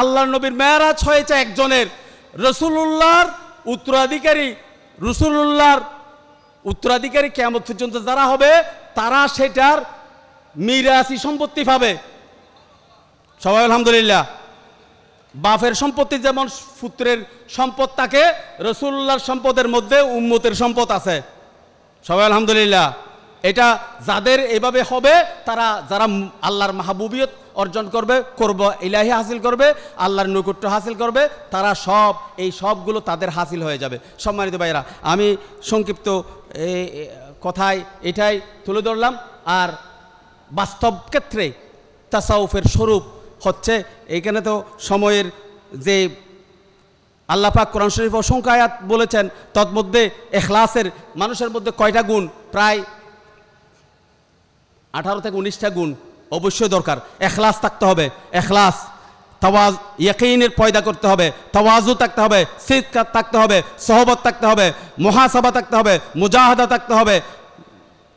Speaker 1: আল্লাহর নবীর মেরাজ হয়েছে একজনের, রাসূলুল্লাহর উত্তরাধিকারী কিয়ামত পর্যন্ত যারা হবে তারা সেটার মিরাসি সম্পত্তি পাবে। সবাই আলহামদুলিল্লাহ। বাপের সম্পত্তি যেমন পুত্রের সম্পদ থাকে, রাসূলুল্লাহর সম্পদের মধ্যে উম্মতের সম্পদ আছে। সবাই আলহামদুলিল্লাহ। এটা যাদের এভাবে হবে তারা যারা আল্লাহর মাহবুবিয়ত অর্জন করবে, ইলাহি হাসিল করবে, আল্লাহর নৈকট্য হাসিল করবে, তারা এই সবগুলো তাদের হাসিল হয়ে যাবে। সম্মানিত ভাইরা, আমি সংক্ষিপ্ত কথায় এটাই তুলে ধরলাম। আর বাস্তব ক্ষেত্রে তাসাউফের স্বরূপ হচ্ছে, এইখানে তো সময়ের যে আল্লাহ পাক কোরআন শরীফ অসংখ্য আয়াত বলেছেন, তন্মধ্যে ইখলাসের মানুষের মধ্যে কয়টা গুণ? প্রায় 18 থেকে 19টা গুণ অবশ্যই দরকার। ইখলাস থাকতে হবে, ইখলাস, ইয়াকিনের পয়দা করতে হবে, তাওয়াজু থাকতে হবে, সিদক থাকতে হবে, সহবত থাকতে হবে, মুহাসাবা থাকতে হবে, মুজাহাদা থাকতে হবে,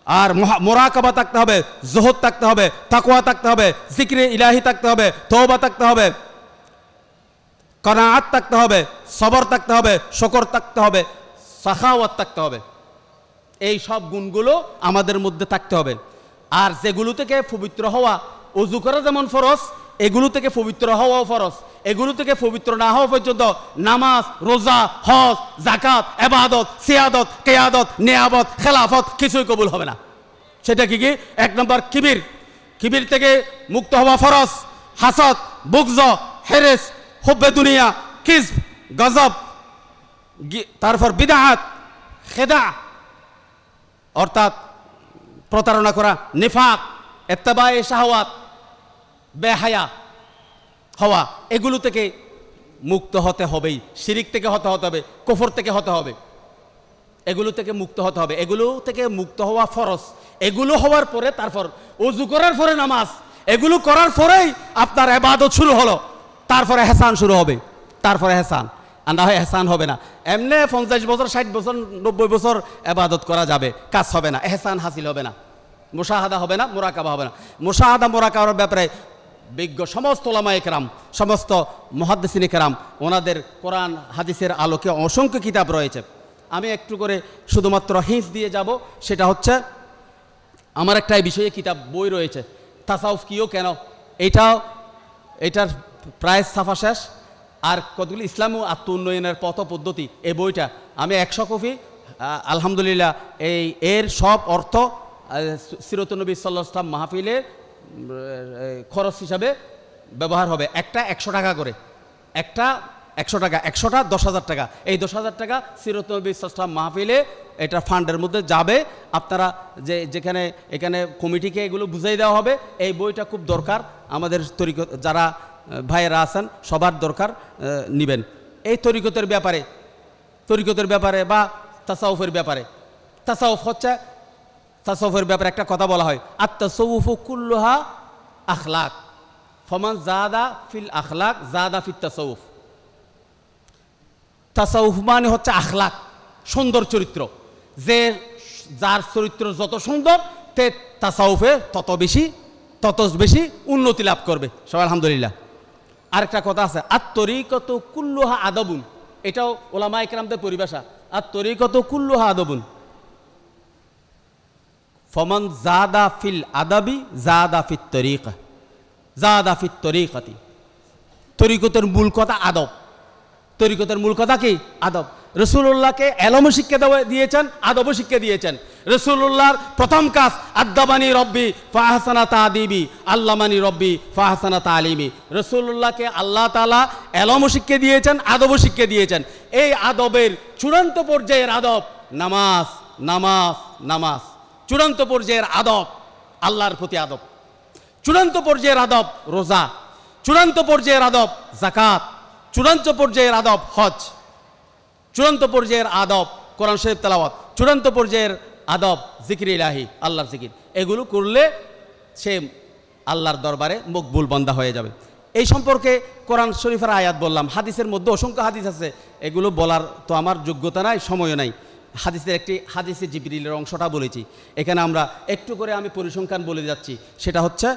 Speaker 1: আর মুরাকাবা থাকতে হবে, জুহুদ থাকতে হবে, তাকওয়া থাকতে হবে, জিকিরে ইলাহি থাকতে হবে, তওবা থাকতে হবে, কনাআত থাকতে হবে, সবর থাকতে হবে, শুকর থাকতে হবে, সাখাওয়াত থাকতে হবে। এই সব গুণগুলো আমাদের মধ্যে থাকতে হবে। আর যেগুলো থেকে পবিত্র হওয়া, ওযু করা যেমন ফরজ, এগুলো থেকে পবিত্র হওয়াও ফরজ। এগুলো থেকে পবিত্র না হওয়া পর্যন্ত নামাজ, রোজা, হজ, যাকাত, ইবাদত, সিয়াদত, কিয়াদত, নিয়াবত, খেলাফত কিছুই কবুল হবে না। সেটা কি? 1 নম্বর কিবির থেকে মুক্ত হওয়া ফরজ। হাসদ, বুগজ, হেরেস, হুব্বে দুনিয়া, কিজব, গজব, তারপর বিদআত, খেদা অর্থাৎ প্রতারণা করা, নিফাক, ইত্তেবায়ে শাহওয়াত, বেহায়া হওয়া, এগুলো থেকে মুক্ত হতে হবেই। শিরিক থেকে হতে হবে, কুফর থেকে হতে হবে, এগুলো থেকে মুক্ত হতে হবে। এগুলো থেকে মুক্ত হওয়া ফরজ। এগুলো হওয়ার পরে তারপর ওযু করার পরে নামাজ, এগুলো করার পরেই আপনার ইবাদত শুরু হলো, তারপরে ইহসান শুরু হবে, তারপরে ইহসান। আর না হয় ইহসান হবে না। এমনি 50 বছর, 60 বছর, 90 বছর ইবাদত করা যাবে, কাজ হবে না, ইহসান হাসিল হবে না, মুশাহাদা হবে না, মুরাকাবা হবে না। মুশাহাদা মুরাকাবার ব্যাপারে বিজ্ঞ সমস্ত উলামায়ে কেরাম, সমস্ত মুহাদ্দিসিনে কেরাম, ওনাদের কোরআন হাদিসের আলোকে অসংখ্য কিতাব রয়েছে। আমি একটু করে শুধুমাত্র হিন্স দিয়ে যাব। সেটা হচ্ছে, আমার একটা এই বিষয়ে কিতাব বই রয়েছে, তাসাউফ কিও কেন, এটার প্রায় ছাপা শেষ। আর কতগুলি ইসলাম ও আত্ম উন্নয়নের পথ পদ্ধতি, এই বইটা আমি 100 কপি আলহামদুলিল্লাহ। এর সব অর্থ সিরাতুন নবী সাল্লাল্লাহু আলাইহি ওয়াসাল্লাম মাহফিলে খরচ হিসাবে ব্যবহার হবে। একটা 100 টাকা করে, একটা 100 টাকা, 100টা 10,000 টাকা। এই 10,000 টাকা সিরাতুন নবী সাল্লাল্লাহু আলাইহি ওয়াসাল্লাম মাহফিলে এটা ফান্ডের মধ্যে যাবে। আপনারা এখানে কমিটিকে এগুলো বুঝিয়ে দেওয়া হবে। এই বইটা খুব দরকার, আমাদের তরিকত যারা ভাইয়েরা আছেন সবার দরকার, নেবেন। এই তরিকতের ব্যাপারে বা তাসাউফের ব্যাপারে, তাসাউফের ব্যাপারে একটা কথা বলা হয়, আত-তাসাউফু কুল্লুহা আখলাক, ফমান জাদা ফিল আখলাক জাদা ফিত তাসাউফ। তাসাউফ মানে হচ্ছে আখলাক, সুন্দর চরিত্র। যার চরিত্র যত সুন্দর, তে তাসাউফে তত বেশি উন্নতি লাভ করবে। সবাই আলহামদুলিল্লাহ। আরেকটা কথা আছে, আত-তরিকতু কুল্লুহা আদবুন, এটাও উলামায়ে কেরামদের পরিভাষা। আত-তরিকতু কুল্লুহা আদবুন, ফমান জাদা ফিল আদাবি জাদা ফিত তরিকা, জাদা ফিত তরিকাতি। তরিকতের মূল কথা আদব। তরিকতের মূল কথা কি? আদব। রাসূলুল্লাহকে এলমও শিক্ষা দিয়েছেন, আদবও শিক্ষা দিয়েছেন। রাসূলুল্লাহর প্রথম কাজ, আদ্দাবানি রব্বি ফাহসানা তাদিবি, আল্লামানি রব্বি ফাহসানা তালিমি। রাসূলুল্লাহকে আল্লাহ তাআলা এলমও শিক্ষা দিয়েছেন, আদবও শিক্ষা দিয়েছেন। এই আদবের চূড়ান্ত পর্যায়ের আদব নামাজ, নামাজ, নামাজ। চূড়ান্ত পর্যায়ের আদব আল্লাহর প্রতি আদব, চূড়ান্ত পর্যায়ের আদব রোজা, চূড়ান্ত পর্যায়ের আদব যাকাত, চূড়ান্ত পর্যায়ের আদব হজ, চূড়ান্ত পর্যায়ের আদব কোরআন শরীফ তেলাওয়াত, চূড়ান্ত পর্যায়ের আদব, জিকির ইলাহি, আল্লাহর জিকির, এগুলো করলে সে আল্লাহর দরবারে মকবুল বান্দা হয়ে যাবে। এই সম্পর্কে কোরআন শরীফের আয়াত বললাম, হাদিসের মধ্যে অসংখ্য হাদিস আছে, এগুলো বলার তো আমার যোগ্যতা নাই, সময়ও নাই। হাদিসের একটি হাদিসে জিবরিলের অংশটা বলেছি, এখানে আমরা একটু করে আমি পরিসংখ্যান বলে যাচ্ছি। সেটা হচ্ছে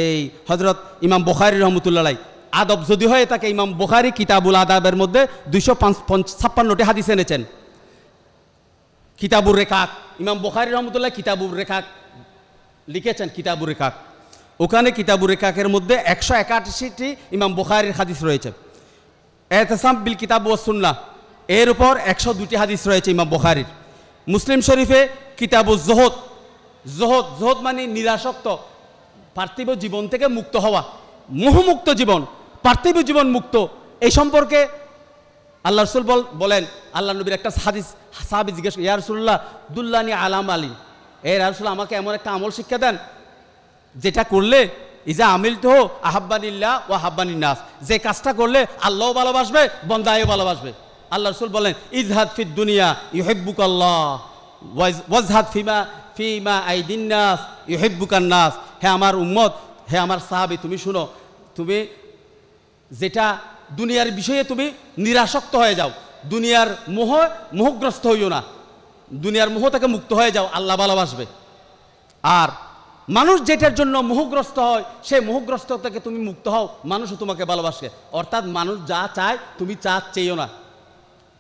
Speaker 1: এই হজরত ইমাম বুখারী রহমতুল্লাহ আলাইহি আদব যদি হয় তাকে ইমাম বুখারী কিতাবুল আদাবের মধ্যে 256টি হাদিস এনেছেন। কিতাবুর রেকাক, ইমাম বুখারী রহমতুল্লাহ কিতাবুর রেকাক লিখেছেন, কিতাবুর রেকাক, ওখানে কিতাবুর রেকাকের মধ্যে 181টি ইমাম বুখারীর হাদিস রয়েছে। এতেসাম বিল কিতাব ওয়াস সুন্নাহ, এর উপর 102টি হাদিস রয়েছে ইমাম বুখারীর। মুসলিম শরীফে কিতাবুজ জুহুদ, জুহুদ মানে নিরাসক্ত, পার্থিব জীবন থেকে মুক্ত হওয়া, মোহমুক্ত জীবন, পার্থিব জীবন মুক্ত, এই সম্পর্কে আল্লাহ রাসূল বলেন, আল্লাহ নবীর একটা হাদিস সাহাবী জিজ্ঞেস ইয়া রাসূলুল্লাহ দুল্লানি আলাম আলী, এ রাসূল আমাকে এমন একটা আমল শিক্ষা দেন যেটা করলে ইজা আমিল তো আহাব্বানিল্লাহ ওয়া হাব্বানিন নাস, যে কাজটা করলে আল্লাহও ভালোবাসবে, বান্দাও ভালোবাসবে। আল্লাহ রাসূল বলেন ইজহাদ ফিদ দুনিয়া ইউহিব্বুকাল্লাহ ওয়াজহাদ ফিমা আইদিন নাস ইউহিব্বুকান নাস। হে আমার উম্মত, হে আমার সাহাবী, তুমি শুনো, তুমি যেটা দুনিয়ার বিষয়ে তুমি নিরাসক্ত হয়ে যাও, দুনিয়ার মোহগ্রস্ত হইও না, দুনিয়ার মোহ থেকে মুক্ত হয়ে যাও, আল্লাহ ভালোবাসবে। আর মানুষ যেটার জন্য মোহগ্রস্ত হয়, সেই মোহগ্রস্ত থেকে তুমি মুক্ত হও, মানুষও তোমাকে ভালোবাসে। অর্থাৎ মানুষ যা চায় তুমি চেয়েও না,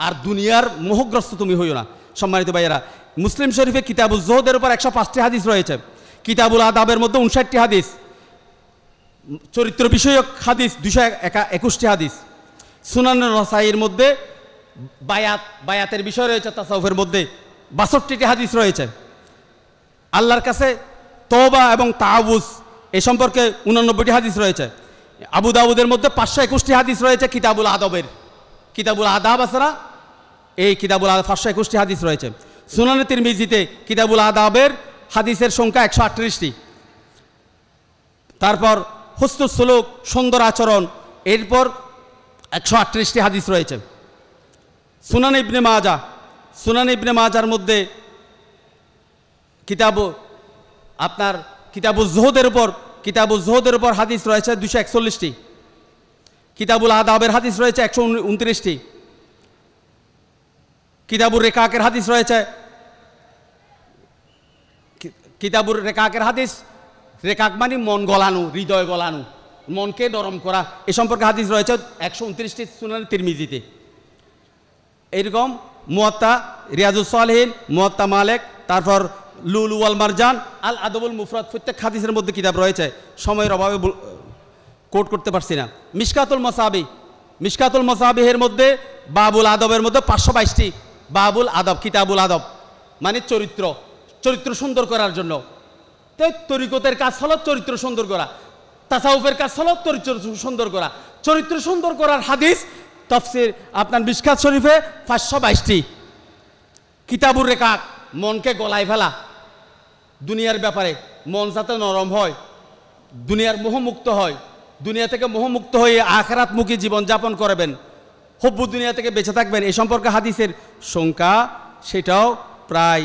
Speaker 1: আর দুনিয়ার মোহগ্রস্ত তুমি হইও না। সম্মানিত ভাইয়েরা, মুসলিম শরীফে কিতাবুজ জুহুদের উপর 105টি হাদিস রয়েছে, কিতাবুল আদাবের মধ্যে 59টি হাদিস, চরিত্র বিষয়ক হাদিস 221টি হাদিস, সুনান নাসাইর মধ্যে বায়াতের বিষয় রয়েছে, তাসাউফের মধ্যে 62টি হাদিস রয়েছে। আল্লাহর কাছে তওবা এবং তাআউযুজ এ সম্পর্কে 89টি হাদিস রয়েছে। আবু দাউদের মধ্যে 521টি হাদিস রয়েছে কিতাবুল আদবের, কিতাবুল আদাব আসরা, এই কিতাবুল আদাব 521টি হাদিস রয়েছে। সুনানে তিরমিজিতে কিতাবুল আদাবের হাদিসের সংখ্যা 138টি। তারপর হুসনুস সুলুক, সুন্দর আচরণ, এরপর 138টি হাদিস রয়েছে। সুনান ইবনে মাজার মধ্যে কিতাবুজ জুহুদের উপর হাদিস রয়েছে 241টি, কিতাবুল আদাবের হাদিস রয়েছে 129টি, কিতাবুর রেকাকের হাদিস রয়েছে, কিতাবুর রেকাকের হাদিস, রেকাক মানে মন গলানো, হৃদয় গলানো, মনকে নরম করা, এ সম্পর্কে হাদিস রয়েছে 129টি সুনান তিরমিজিতে। এইরকম মুয়াত্তা, রিয়াজুস সালিহিন, মুয়াত্তা মালিক, তারপর লুলু ওয়াল মারজান, আল আদবুল মুফরাদ, প্রত্যেক হাদিসের মধ্যে কিতাব রয়েছে, সময়ের অভাবে কোট করতে পারছি না। মিশকাতুল মাসাবিহের মধ্যে বাবুল আদবের মধ্যে 522টি বাবুল আদব, কিতাবুল আদব মানে চরিত্র সুন্দর করার জন্য। তরিকতের কাজ হলো চরিত্র সুন্দর করা, তাসাউফের কাজ হলো চরিত্র সুন্দর করা। চরিত্র সুন্দর করার হাদিস তাফসীর আপনার মিশকাত শরীফে 522টি। কিতাবুর রেকাক, মনকে গলায় ফেলা, দুনিয়ার ব্যাপারে মন যাতে নরম হয়, দুনিয়ার মোহমুক্ত হয়, দুনিয়া থেকে মোহমুক্ত হয়ে আখিরাতমুখী জীবন যাপন করবেন, হব্বু দুনিয়া থেকে বেঁচে থাকবেন, এই সম্পর্কে হাদিসের সংখ্যা সেটাও প্রায়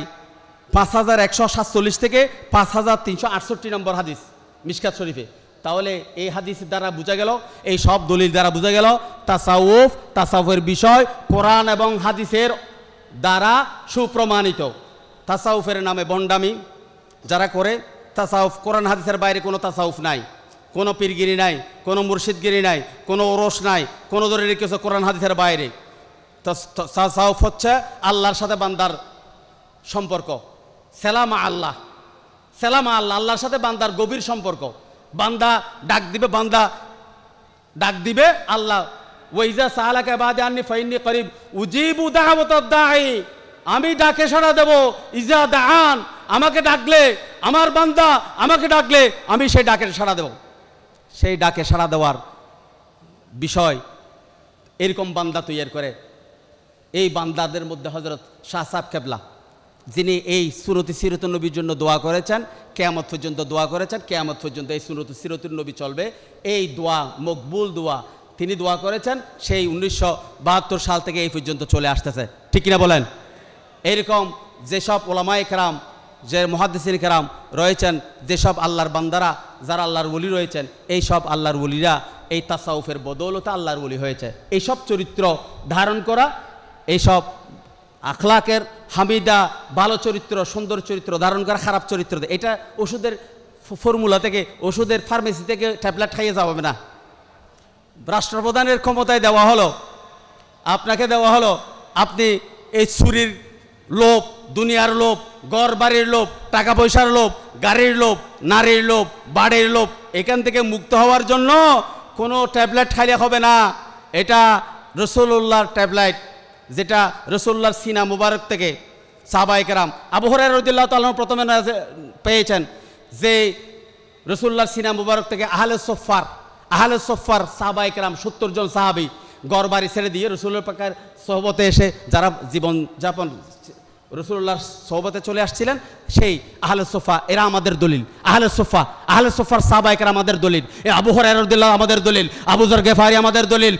Speaker 1: 5147 থেকে 5368 নম্বর হাদিস মিশকাত শরীফে। তাহলে এই হাদিসের দ্বারা বোঝা গেল, এই সব দলিল দ্বারা বোঝা গেল তাসাউফের বিষয় কোরআন এবং হাদিসের দ্বারা সুপ্রমাণিত। তাসাউফের নামে বন্ডামি যারা করে, তাসাউফ কোরআন হাদিসের বাইরে কোনো তাসাউফ নাই, কোনো পীরগিরি নাই, কোনো মুর্শিদগিরি নাই, কোনো ওরস নাই, কোনো ধরনের কিছু কোরআন হাদিসের বাইরে। তাসাউফ হচ্ছে আল্লাহর সাথে বান্দার সম্পর্ক, সালামা আল্লাহ, আল্লাহর সাথে বান্দার গভীর সম্পর্ক। বান্দা ডাক দিবে আল্লাহ, ওয়াইজা সাআলাকা ইবাদি আন্নী ফাইন্নী করিব উজিবু দাওয়াতাদ দাঈ, আমি ডাকে সাড়া দেব, ইজা দাআন, আমাকে ডাকলে, আমার বান্দা আমাকে ডাকলে আমি সেই ডাকের সাড়া দেব। সেই ডাকে সাড়া দেওয়ার বিষয় এরকম বান্দা তৈরি করে। এই বান্দাদের মধ্যে হযরত শাহ সাহেব কেবলা, যিনি এই সুরতি সিরাতুন নবীর জন্য দোয়া করেছেন, কিয়ামত পর্যন্ত দোয়া করেছেন, কিয়ামত পর্যন্ত এই সুরতি সিরাতুন নবী চলবে, এই দোয়া মকবুল দোয়া তিনি দোয়া করেছেন, সেই 1972 সাল থেকে এই পর্যন্ত চলে আসতেছে, ঠিক কিনা বলেন? এরকম যেসব ওলামায়ে কেরাম যে মুহাদ্দিসিন কেরাম রয়েছেন, যেসব আল্লাহর বান্দারা যারা আল্লাহর ওলি রয়েছেন, এই সব আল্লাহর ওলিরা এই তাসাউফের বদৌলতে আল্লাহর ওলি হয়েছে। এইসব চরিত্র ধারণ করা, এইসব আখলাকের হামিদা ভালো চরিত্র, সুন্দর চরিত্র ধারণ করা, খারাপ চরিত্র, এটা ওষুধের ফর্মুলা থেকে, ওষুধের ফার্মেসি থেকে ট্যাবলেট খাইয়ে যাবে না। রাষ্ট্রপ্রধানের ক্ষমতায় দেওয়া হলো, আপনাকে দেওয়া হলো, আপনি এই ছুরির লোভ, দুনিয়ার লোভ, ঘর বাড়ির লোভ, টাকা পয়সার লোভ, গাড়ির লোভ, নারীর লোভ, বাড়ির লোভ, এখান থেকে মুক্ত হওয়ার জন্য কোনো ট্যাবলেট খাইলে হবে না। এটা রাসূলুল্লাহর ট্যাবলেট, যেটা রাসূলুল্লাহর সিনা মুবারক থেকে সাহাবায়ে কেরাম আবু হুরায়রা রাদিয়াল্লাহু তাআলা প্রথমে পেয়েছেন যে রাসূলুল্লাহর সিনা মুবারক থেকে আহলে সোফার সাহাবায়ে কেরাম 70 জন সাহাবী ঘর বাড়ি ছেড়ে দিয়ে রাসূলের পাকের সোহবতে এসে যারা জীবন যাপন রাসূলুল্লাহর সোহবতে চলে আসছিলেন, সেই আহলে সোফা এরা আমাদের দলিল। আহলে সোফার সাহাবায়ে কেরাম আমাদের দলিল। আবু হুরায়রা রাদিয়াল্লাহু আমাদের দলিল, আবু যর গিফারি আমাদের দলিল,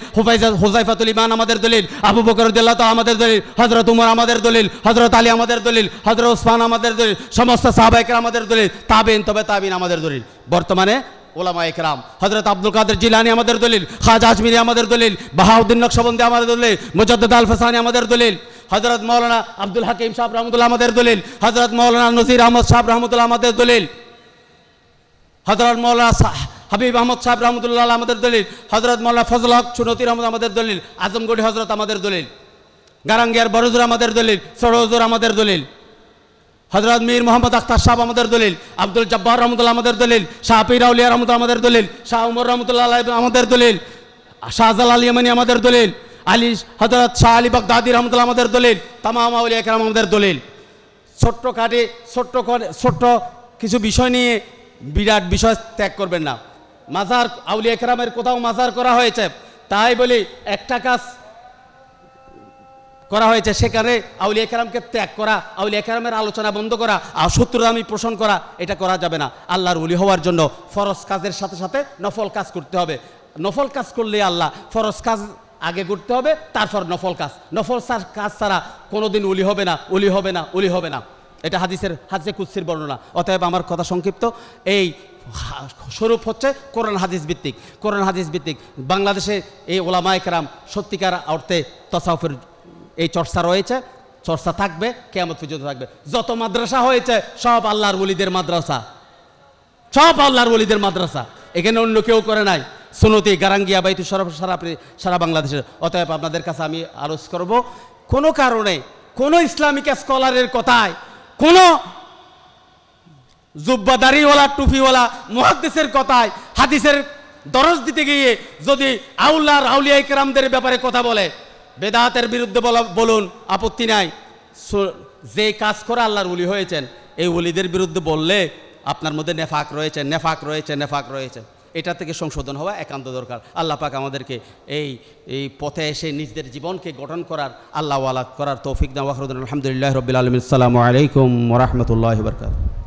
Speaker 1: হুযায়ফাতুল ইমান আমাদের দলিল, আবু বকর রাদিয়াল্লাহু তাআলা আমাদের দলিল, হযরত উমর আমাদের দলিল, হযরত আলী আমাদের দলিল, হযরত ওসমান আমাদের দলিল, সমস্ত সাহাবায়ে কেরাম আমাদের দলিল, তাবেঈন আমাদের দলিল। বর্তমানে ওলামায়ে কেরাম হযরত আব্দুল কাদের জিলানী আমাদের দলিল, খাজা আজমিরি আমাদের দলিল, বাহাউদ্দিন নকশবন্দি আমাদের দলিল, মুজাদ্দিদ আল ফাসানি আমাদের দলিল, হযরত মাওলানা আব্দুল হাকিম সাহেব রহমতুল্লাহ আমাদের দলিল, হযরত মাওলানা নজির আহমদ সাহেব রহমতুল্লাহ আমাদের দলিল, হযরত মাওলানা হাবিব আহমদ সাহেব রহমতুল্লাহ আমাদের দলিল, হযরত মাওলানা ফজল হক চুনতি রহমত আমাদের দলিল, আজমগড়ি হযরত আমাদের দলিল, গারাঙ্গিয়ার বড়জুর আমাদের দলিল, সরোজুর আমাদের দলিল, হযরত মীর মোহাম্মদ আখতার সাহেব আমাদের দলিল, আব্দুল জব্বার রহমতুল্লাহ আমাদের দলিল, শাহ পীর আউলিয়া রহমতুল্লাহ আমাদের দলিল, শাহ উমর রহমতুল্লাহ আমাদের দলিল, শাহজালাল ইয়ামানি আমাদের দলিল, আলী হযরত শাহ আলী বাগদাদি রহমতুল্লাহ আমাদের দলিল, তামাম আউলিয়া কেরাম আমাদের দলিল। ছোট্ট কিছু বিষয় নিয়ে বিরাট বিষয় ত্যাগ করবেন না। মাজার আউলিয়া কেরামের কোথাও মাজার করা হয়েছে, তাই বলি একটা কাজ করা হয়েছে, সেখানে আউলিয়া কেরামকে ত্যাগ করা, আউলিয়া কেরামের আলোচনা বন্ধ করা আর শত্রুতামি পোষণ করা, এটা করা যাবে না। আল্লাহর ওলি হওয়ার জন্য ফরজ কাজের সাথে সাথে নফল কাজ করতে হবে। নফল কাজ করলে আল্লাহ, ফরজ কাজ আগে করতে হবে, তারপর নফল কাজ ছাড়া কোনোদিন ওলি হবে না। এটা হাদিসে কুদসির বর্ণনা। অতএব আমার কথা সংক্ষিপ্ত, এই স্বরূপ হচ্ছে কোরআন হাদিস ভিত্তিক। বাংলাদেশে এই ওলামায়ে কেরাম সত্যিকার অর্থে তাসাউফের এই চর্চা রয়েছে, চর্চা থাকবে, কিয়ামত পর্যন্ত থাকবে। যত মাদ্রাসা হয়েছে সব আল্লাহর ওলিদের মাদ্রাসা, এখানে অন্য কেউ করে নাই। সুনতি, গারাঙ্গিয়া, বাইতু সারা বাংলাদেশের। অতএব আপনাদের কাছে আমি আরজ করব, কোনো কারণে কোনো ইসলামিক স্কলারের কথায়, কোনো জুব্বাদারিওয়ালা টুপিওয়ালা মুহাদ্দিসের কথায়, হাদিসের দরজ দিতে গিয়ে যদি আউলিয়া কেরামদের ব্যাপারে কথা বলে, বেদাতের বিরুদ্ধে বলুন, আপত্তি নাই। যে কাজ করে আল্লাহর ওলি হয়েছেন, এই ওলিদের বিরুদ্ধে বললে আপনার মধ্যে নেফাক রয়েছে। এটা থেকে সংশোধন হওয়া একান্ত দরকার। আল্লাহ পাক আমাদেরকে এই পথে এসে নিজেদের জীবনকে গঠন করার, আল্লাহ ওয়ালা করার তৌফিক দান। ওয়া আখিরু দাওয়ানা আলহামদুলিল্লাহি রাব্বিল আলামিন। আসসালামু আলাইকুম ওয়া রাহমাতুল্লাহি ওয়া বারাকাতুহু।